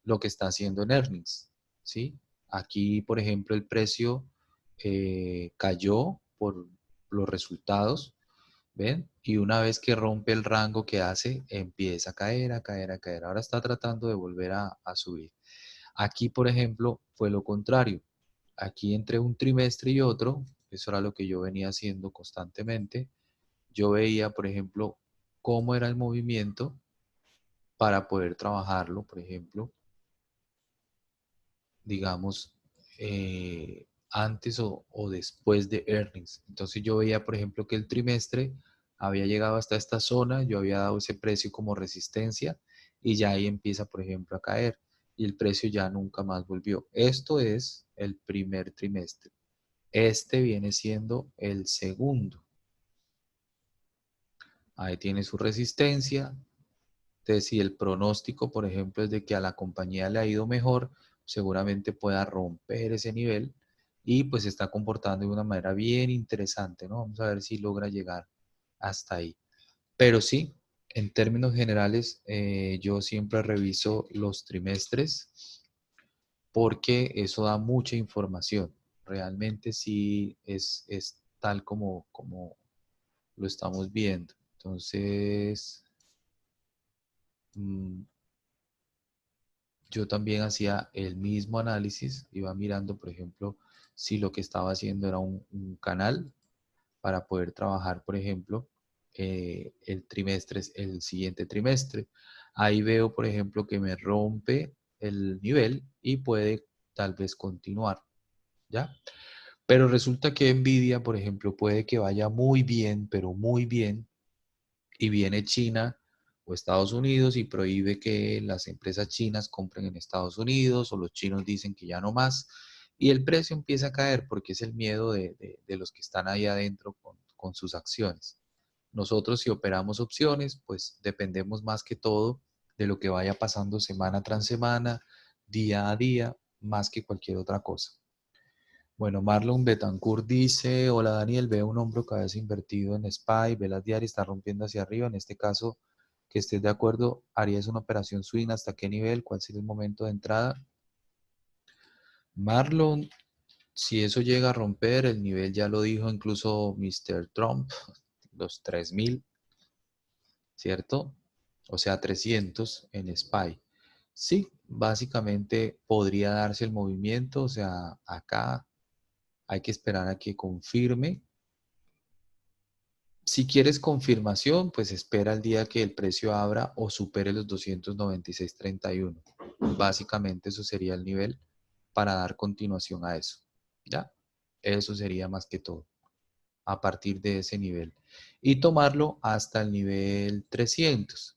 lo que está haciendo en earnings, ¿sí? Aquí, por ejemplo, el precio cayó por los resultados. ¿Ven? Y una vez que rompe el rango que hace, empieza a caer, a caer, a caer. Ahora está tratando de volver a subir. Aquí, por ejemplo, fue lo contrario. Aquí entre un trimestre y otro, eso era lo que yo venía haciendo constantemente, yo veía, por ejemplo, cómo era el movimiento para poder trabajarlo, por ejemplo, digamos, antes o después de earnings. Entonces yo veía, por ejemplo, que el trimestre había llegado hasta esta zona, yo había dado ese precio como resistencia y ya ahí empieza, por ejemplo, a caer y el precio ya nunca más volvió. Esto es el primer trimestre. Este viene siendo el segundo. Ahí tiene su resistencia. Entonces, si el pronóstico, por ejemplo, es de que a la compañía le ha ido mejor, seguramente pueda romper ese nivel y pues se está comportando de una manera bien interesante, ¿no? Vamos a ver si logra llegar hasta ahí. Pero sí, en términos generales, yo siempre reviso los trimestres porque eso da mucha información. Realmente sí es tal como lo estamos viendo. Entonces, mm, yo también hacía el mismo análisis, iba mirando, por ejemplo, si lo que estaba haciendo era un canal para poder trabajar, por ejemplo, el trimestre, el siguiente trimestre. Ahí veo, por ejemplo, que me rompe el nivel y puede tal vez continuar, ¿ya? Pero resulta que Nvidia, por ejemplo, puede que vaya muy bien, pero muy bien, y viene China o Estados Unidos y prohíbe que las empresas chinas compren en Estados Unidos o los chinos dicen que ya no más y el precio empieza a caer porque es el miedo de los que están ahí adentro con sus acciones. Nosotros si operamos opciones, pues dependemos más que todo de lo que vaya pasando semana tras semana, día a día, más que cualquier otra cosa. Bueno, Marlon Betancourt dice, hola Daniel, veo un hombro cabeza invertido en SPY, velas diarias, está rompiendo hacia arriba. En este caso, que estés de acuerdo, ¿harías una operación swing? ¿Hasta qué nivel? ¿Cuál sería el momento de entrada? Marlon, si eso llega a romper, el nivel ya lo dijo incluso Mr. Trump, los 3.000, ¿cierto? O sea, 300 en SPY. Sí, básicamente podría darse el movimiento, o sea, acá hay que esperar a que confirme. Si quieres confirmación, pues espera el día que el precio abra o supere los 296.31. Básicamente eso sería el nivel para dar continuación a eso. ¿Ya? Eso sería más que todo. a partir de ese nivel y tomarlo hasta el nivel 300.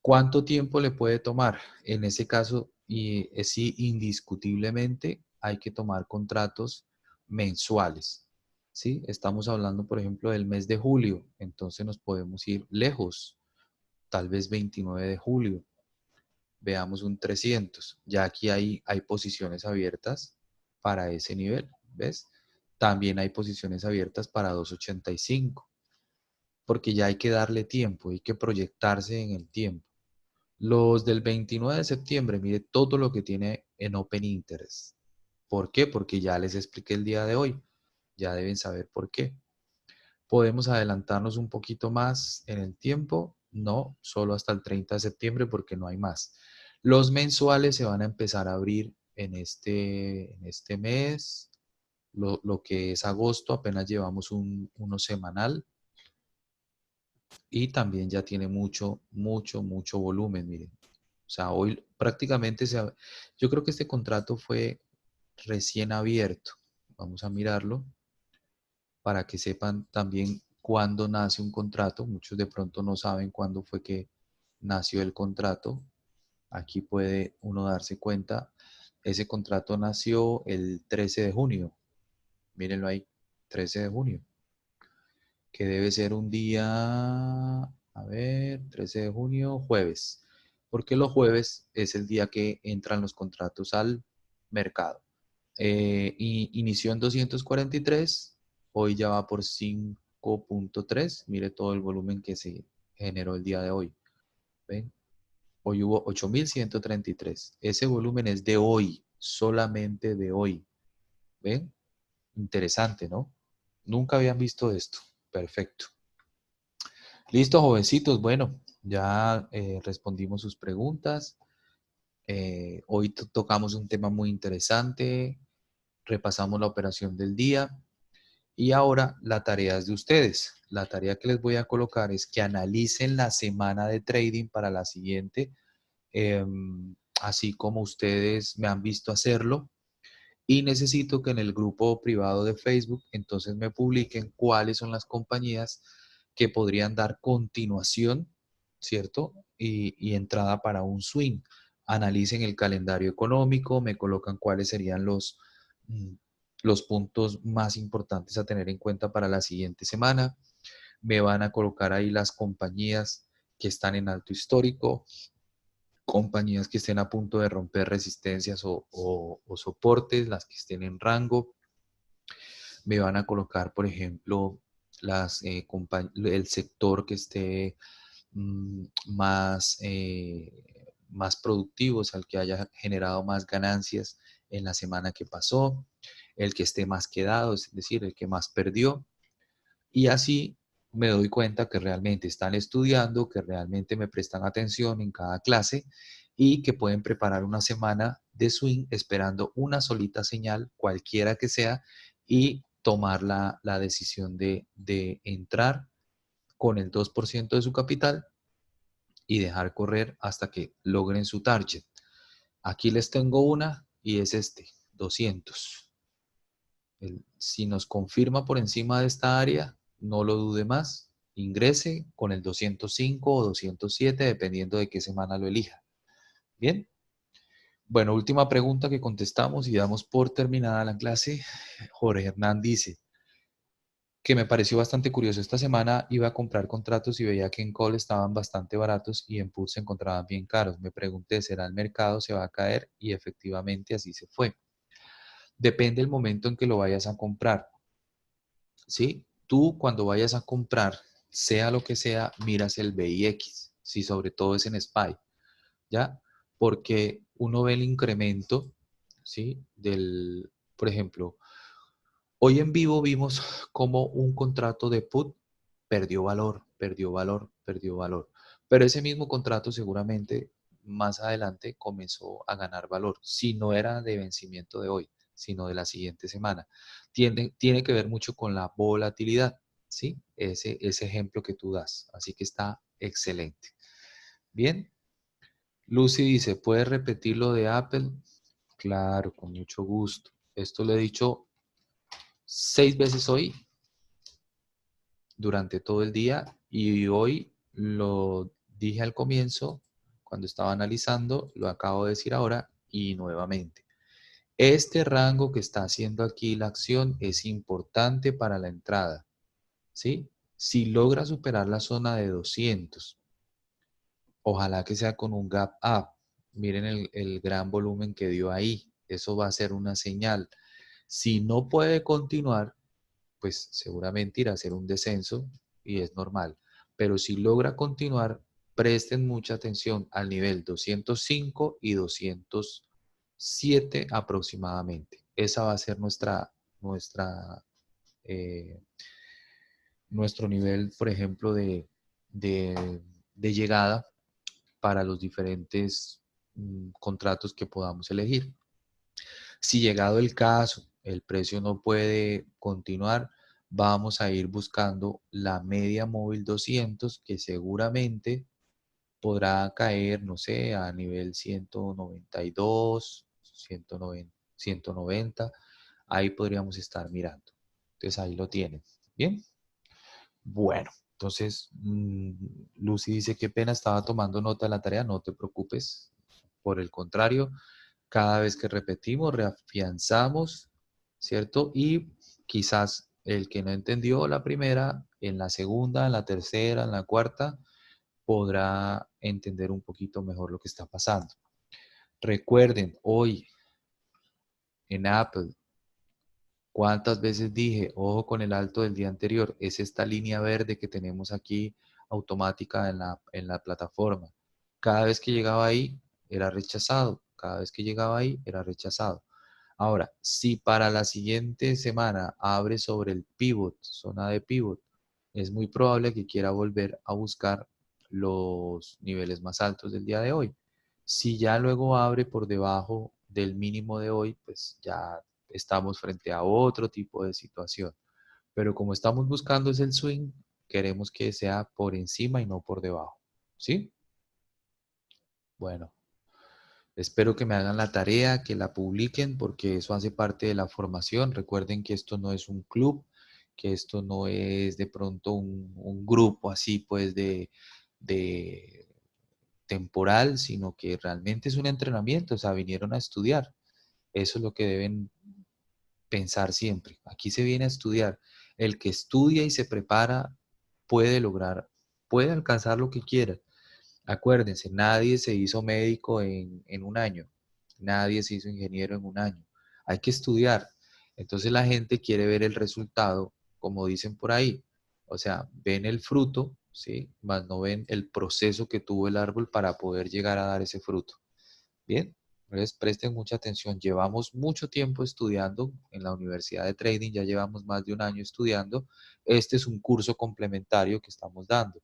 ¿Cuánto tiempo le puede tomar? En ese caso, y sí, indiscutiblemente hay que tomar contratos mensuales. ¿Sí? Estamos hablando, por ejemplo, del mes de julio, entonces nos podemos ir lejos, tal vez 29 de julio, veamos un 300. Ya aquí hay posiciones abiertas para ese nivel, ¿ves? También hay posiciones abiertas para 285, porque ya hay que darle tiempo, hay que proyectarse en el tiempo. Los del 29 de septiembre, mire todo lo que tiene en Open Interest. ¿Por qué? Porque ya les expliqué el día de hoy. Ya deben saber por qué. ¿Podemos adelantarnos un poquito más en el tiempo? No, solo hasta el 30 de septiembre porque no hay más. Los mensuales se van a empezar a abrir en este mes. Lo que es agosto, apenas llevamos uno semanal y también ya tiene mucho, mucho, mucho volumen, miren. O sea, hoy prácticamente yo creo que este contrato fue recién abierto. Vamos a mirarlo para que sepan también cuándo nace un contrato. Muchos de pronto no saben cuándo fue que nació el contrato. Aquí puede uno darse cuenta. Ese contrato nació el 13 de junio. Mírenlo ahí, 13 de junio, que debe ser un día, a ver, 13 de junio, jueves, porque los jueves es el día que entran los contratos al mercado. Y inició en 243, hoy ya va por 5.3, mire todo el volumen que se generó el día de hoy. ¿Ven? Hoy hubo 8.133. Ese volumen es de hoy, solamente de hoy. ¿Ven? Interesante, ¿no? Nunca habían visto esto. Perfecto. Listo, jovencitos. Bueno, ya respondimos sus preguntas. Hoy tocamos un tema muy interesante, repasamos la operación del día y ahora la tarea es de ustedes. La tarea que les voy a colocar es que analicen la semana de trading para la siguiente, así como ustedes me han visto hacerlo. Y necesito que en el grupo privado de Facebook entonces me publiquen cuáles son las compañías que podrían dar continuación, ¿cierto? Y entrada para un swing. Analicen el calendario económico, me colocan cuáles serían mm, los puntos más importantes a tener en cuenta para la siguiente semana. Me van a colocar ahí las compañías que están en alto histórico, compañías que estén a punto de romper resistencias o soportes, las que estén en rango. Me van a colocar, por ejemplo, el sector que esté más productivo, o sea, el que haya generado más ganancias en la semana que pasó, el que esté más quedado, es decir, el que más perdió. Y así me doy cuenta que realmente están estudiando, que realmente me prestan atención en cada clase y que pueden preparar una semana de swing esperando una solita señal, cualquiera que sea, y tomar la decisión de entrar con el 2% de su capital y dejar correr hasta que logren su target. Aquí les tengo una y es 200. Si nos confirma por encima de esta área, no lo dude más, ingrese con el 205 o 207, dependiendo de qué semana lo elija. Bien. Bueno, última pregunta que contestamos y damos por terminada la clase. Jorge Hernán dice que me pareció bastante curioso. Esta semana iba a comprar contratos y veía que en call estaban bastante baratos y en put se encontraban bien caros. Me pregunté, ¿será el mercado? ¿Se va a caer? Y efectivamente así se fue. Depende del momento en que lo vayas a comprar. ¿Sí? Tú cuando vayas a comprar, sea lo que sea, miras el VIX, si sobre todo es en SPY, ¿ya? Porque uno ve el incremento, ¿sí? Por ejemplo, hoy en vivo vimos como un contrato de put perdió valor, perdió valor, perdió valor. Pero ese mismo contrato seguramente más adelante comenzó a ganar valor, si no era de vencimiento de hoy, sino de la siguiente semana. Tiene que ver mucho con la volatilidad, ¿sí? Ese ejemplo que tú das. Así que está excelente. Bien. Lucy dice, ¿puedes repetir lo de Apple? Claro, con mucho gusto. Esto lo he dicho 6 veces hoy durante todo el día y hoy lo dije al comienzo, cuando estaba analizando, lo acabo de decir ahora y nuevamente. Este rango que está haciendo aquí la acción es importante para la entrada, ¿sí? Si logra superar la zona de 200, ojalá que sea con un gap up. Miren el gran volumen que dio ahí. Eso va a ser una señal. Si no puede continuar, pues seguramente irá a hacer un descenso y es normal. Pero si logra continuar, presten mucha atención al nivel 205 y 207 aproximadamente. Esa va a ser nuestra, eh, nuestro nivel, por ejemplo, de, de llegada para los diferentes contratos que podamos elegir. Si llegado el caso, el precio no puede continuar, vamos a ir buscando la media móvil 200 que seguramente podrá caer, no sé, a nivel 192, 190, 190. Ahí podríamos estar mirando. Entonces ahí lo tienen. Bien. Bueno, entonces Lucy dice, qué pena, estaba tomando nota de la tarea, no te preocupes. Por el contrario, cada vez que repetimos, reafianzamos, ¿cierto? Y quizás el que no entendió la primera, en la segunda, en la tercera, en la cuarta, podrá entender un poquito mejor lo que está pasando. Recuerden, hoy en Apple, ¿cuántas veces dije, ojo con el alto del día anterior? Es esta línea verde que tenemos aquí automática en la plataforma. Cada vez que llegaba ahí, era rechazado. Cada vez que llegaba ahí, era rechazado. Ahora, si para la siguiente semana abre sobre el pivot, zona de pivot, es muy probable que quiera volver a buscar los niveles más altos del día de hoy. Si ya luego abre por debajo del mínimo de hoy, pues ya estamos frente a otro tipo de situación. Pero como estamos buscando es el swing, queremos que sea por encima y no por debajo. ¿Sí? Bueno, espero que me hagan la tarea, que la publiquen, porque eso hace parte de la formación. Recuerden que esto no es un club, que esto no es de pronto un grupo así, pues, de temporal, sino que realmente es un entrenamiento, o sea, vinieron a estudiar. Eso es lo que deben pensar siempre. Aquí se viene a estudiar. El que estudia y se prepara puede lograr, puede alcanzar lo que quiera. Acuérdense, nadie se hizo médico en un año, nadie se hizo ingeniero en un año. Hay que estudiar. Entonces la gente quiere ver el resultado, como dicen por ahí. O sea, ven el fruto, ¿sí? Más no ven el proceso que tuvo el árbol para poder llegar a dar ese fruto. Bien, entonces presten mucha atención. Llevamos mucho tiempo estudiando en la Universidad de Trading, ya llevamos más de un año estudiando. Este es un curso complementario que estamos dando.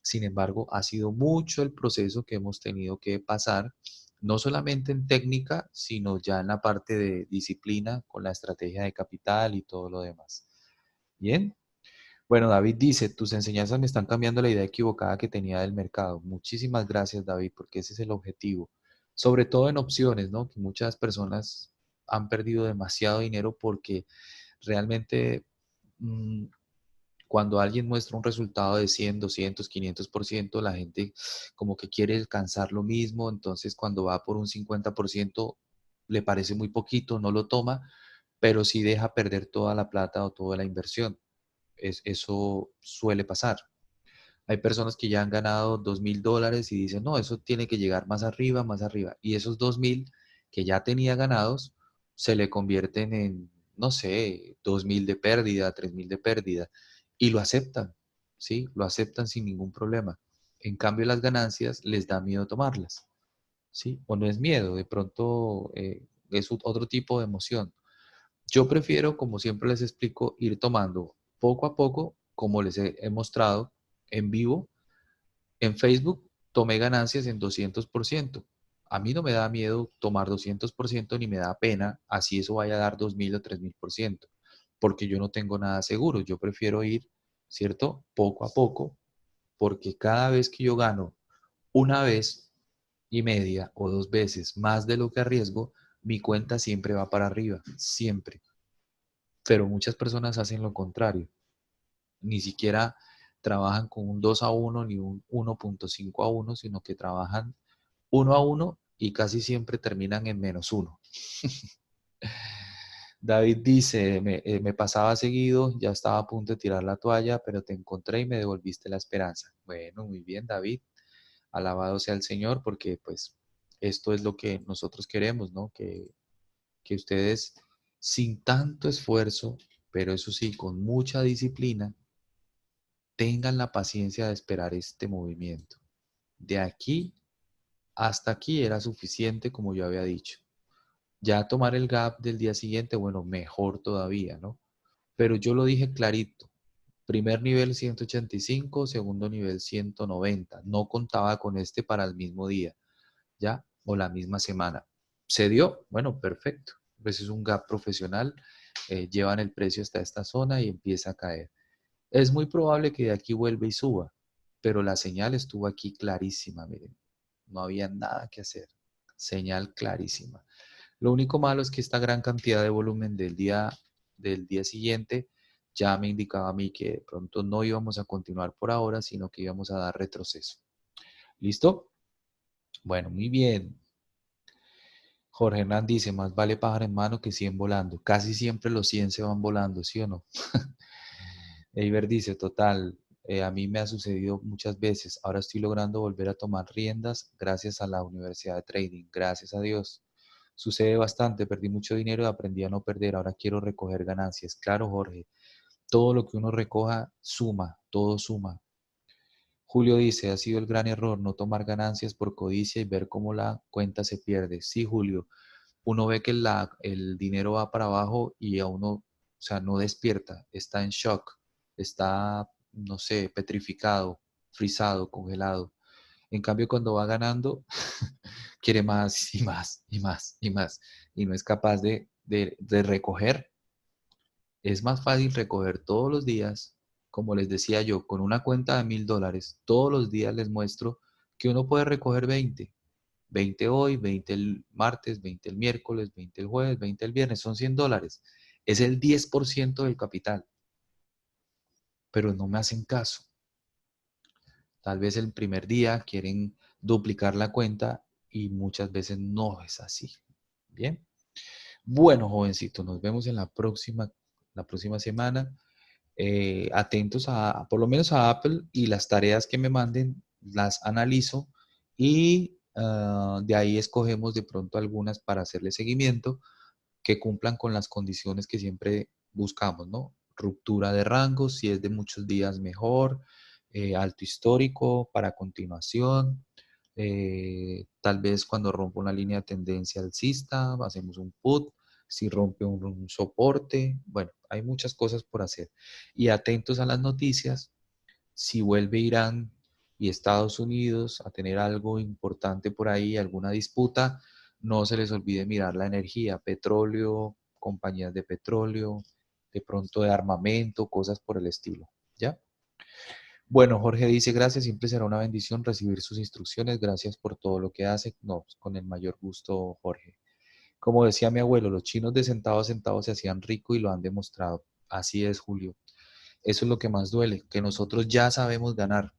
Sin embargo, ha sido mucho el proceso que hemos tenido que pasar, no solamente en técnica, sino ya en la parte de disciplina con la estrategia de capital y todo lo demás. Bien. Bueno, David dice, tus enseñanzas me están cambiando la idea equivocada que tenía del mercado. Muchísimas gracias, David, porque ese es el objetivo. Sobre todo en opciones, ¿no? Que muchas personas han perdido demasiado dinero porque realmente mm, cuando alguien muestra un resultado de 100, 200, 500%, la gente como que quiere alcanzar lo mismo, entonces cuando va por un 50% le parece muy poquito, no lo toma, pero sí deja perder toda la plata o toda la inversión. Eso suele pasar. Hay personas que ya han ganado $2,000 y dicen, no, eso tiene que llegar más arriba, más arriba. Y esos 2,000 que ya tenía ganados se le convierten en, no sé, 2,000 de pérdida, 3,000 de pérdida. Y lo aceptan, ¿sí? Lo aceptan sin ningún problema. En cambio, las ganancias les da miedo tomarlas, ¿sí? O no es miedo, de pronto es otro tipo de emoción. Yo prefiero, como siempre les explico, ir tomando poco a poco, como les he mostrado en vivo. En Facebook tomé ganancias en 200%. A mí no me da miedo tomar 200% ni me da pena, así eso vaya a dar 2,000 o 3,000%, porque yo no tengo nada seguro. Yo prefiero ir, ¿cierto? Poco a poco, porque cada vez que yo gano una vez y media o 2 veces más de lo que arriesgo, mi cuenta siempre va para arriba, siempre. Pero muchas personas hacen lo contrario. Ni siquiera trabajan con un 2-1 ni un 1.5-1, sino que trabajan 1-1 y casi siempre terminan en -1. David dice, me pasaba seguido, ya estaba a punto de tirar la toalla, pero te encontré y me devolviste la esperanza. Bueno, muy bien, David. Alabado sea el Señor, porque pues esto es lo que nosotros queremos, ¿no? Que ustedes sin tanto esfuerzo, pero eso sí, con mucha disciplina, tengan la paciencia de esperar este movimiento. De aquí hasta aquí era suficiente, como yo había dicho. Ya tomar el gap del día siguiente, bueno, mejor todavía, ¿no? Pero yo lo dije clarito. Primer nivel 185, segundo nivel 190. No contaba con este para el mismo día, ¿ya? O la misma semana. ¿Se dio? Bueno, perfecto. Pues es un gap profesional. Llevan el precio hasta esta zona y empieza a caer. Es muy probable que de aquí vuelva y suba, pero la señal estuvo aquí clarísima, miren. No había nada que hacer. Señal clarísima. Lo único malo es que esta gran cantidad de volumen del día siguiente ya me indicaba a mí que de pronto no íbamos a continuar por ahora, sino que íbamos a dar retroceso. ¿Listo? Bueno, muy bien. Jorge Hernán dice, más vale pájaro en mano que 100 volando. Casi siempre los 100 se van volando, ¿sí o no? Eiber dice, total, a mí me ha sucedido muchas veces. Ahora estoy logrando volver a tomar riendas gracias a la Universidad de Trading. Gracias a Dios. Sucede bastante, perdí mucho dinero y aprendí a no perder. Ahora quiero recoger ganancias. Claro, Jorge, todo lo que uno recoja suma, todo suma. Julio dice, ha sido el gran error no tomar ganancias por codicia y ver cómo la cuenta se pierde. Sí, Julio, uno ve que el dinero va para abajo y a uno, o sea, no despierta, está en shock, está, no sé, petrificado, frisado, congelado. En cambio, cuando va ganando, quiere más y más y más y más y no es capaz de recoger. Es más fácil recoger todos los días, como les decía yo, con una cuenta de $1000, todos los días les muestro que uno puede recoger 20. 20 hoy, 20 el martes, 20 el miércoles, 20 el jueves, 20 el viernes, son $100. Es el 10% del capital, pero no me hacen caso. Tal vez el primer día quieren duplicar la cuenta y muchas veces no es así. Bien. Bueno, jovencito, nos vemos en la próxima semana. Atentos por lo menos a Apple y las tareas que me manden, las analizo y de ahí escogemos de pronto algunas para hacerle seguimiento que cumplan con las condiciones que siempre buscamos, ¿no? Ruptura de rangos, si es de muchos días mejor, alto histórico para continuación, tal vez cuando rompa una línea de tendencia alcista, hacemos un put, si rompe un soporte, bueno, hay muchas cosas por hacer. Y atentos a las noticias, si vuelve Irán y Estados Unidos a tener algo importante por ahí, alguna disputa, no se les olvide mirar la energía, petróleo, compañías de petróleo, de pronto de armamento, cosas por el estilo, ¿ya? Bueno, Jorge dice, gracias, siempre será una bendición recibir sus instrucciones, gracias por todo lo que hace. No, pues, con el mayor gusto, Jorge. Como decía mi abuelo, los chinos de centavo a centavo se hacían ricos y lo han demostrado. Así es, Julio. Eso es lo que más duele, que nosotros ya sabemos ganar,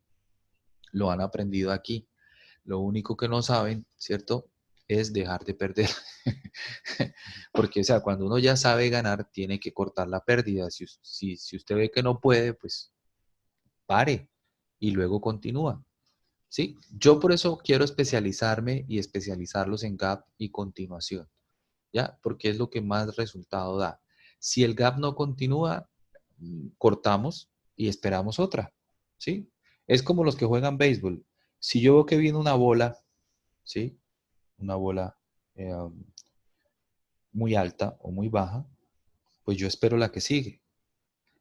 lo han aprendido aquí. Lo único que no saben, ¿cierto? Es dejar de perder. Porque, o sea, cuando uno ya sabe ganar, tiene que cortar la pérdida. Si usted ve que no puede, pues pare y luego continúa. ¿Sí? Yo por eso quiero especializarme y especializarlos en gap y continuación, ¿ya? Porque es lo que más resultado da. Si el gap no continúa, cortamos y esperamos otra, ¿sí? Es como los que juegan béisbol. Si yo veo que viene una bola, ¿sí? Una bola eh, muy alta o muy baja, pues yo espero la que sigue.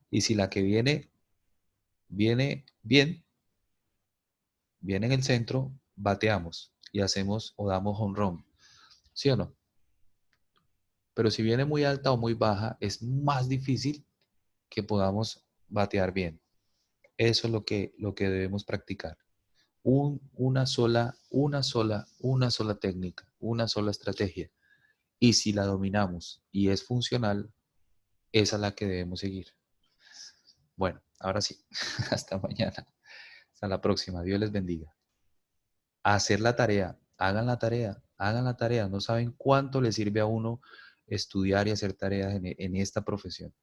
Y si la que viene bien, viene en el centro, bateamos y hacemos o damos home run, ¿sí o no? Pero si viene muy alta o muy baja, es más difícil que podamos batear bien. Eso es lo que debemos practicar. Una sola técnica, una sola estrategia. Y si la dominamos y es funcional, esa es la que debemos seguir. Bueno, Ahora sí, hasta mañana. Hasta la próxima. Dios les bendiga. A hacer la tarea. Hagan la tarea. Hagan la tarea. No saben cuánto le sirve a uno estudiar y hacer tareas en esta profesión.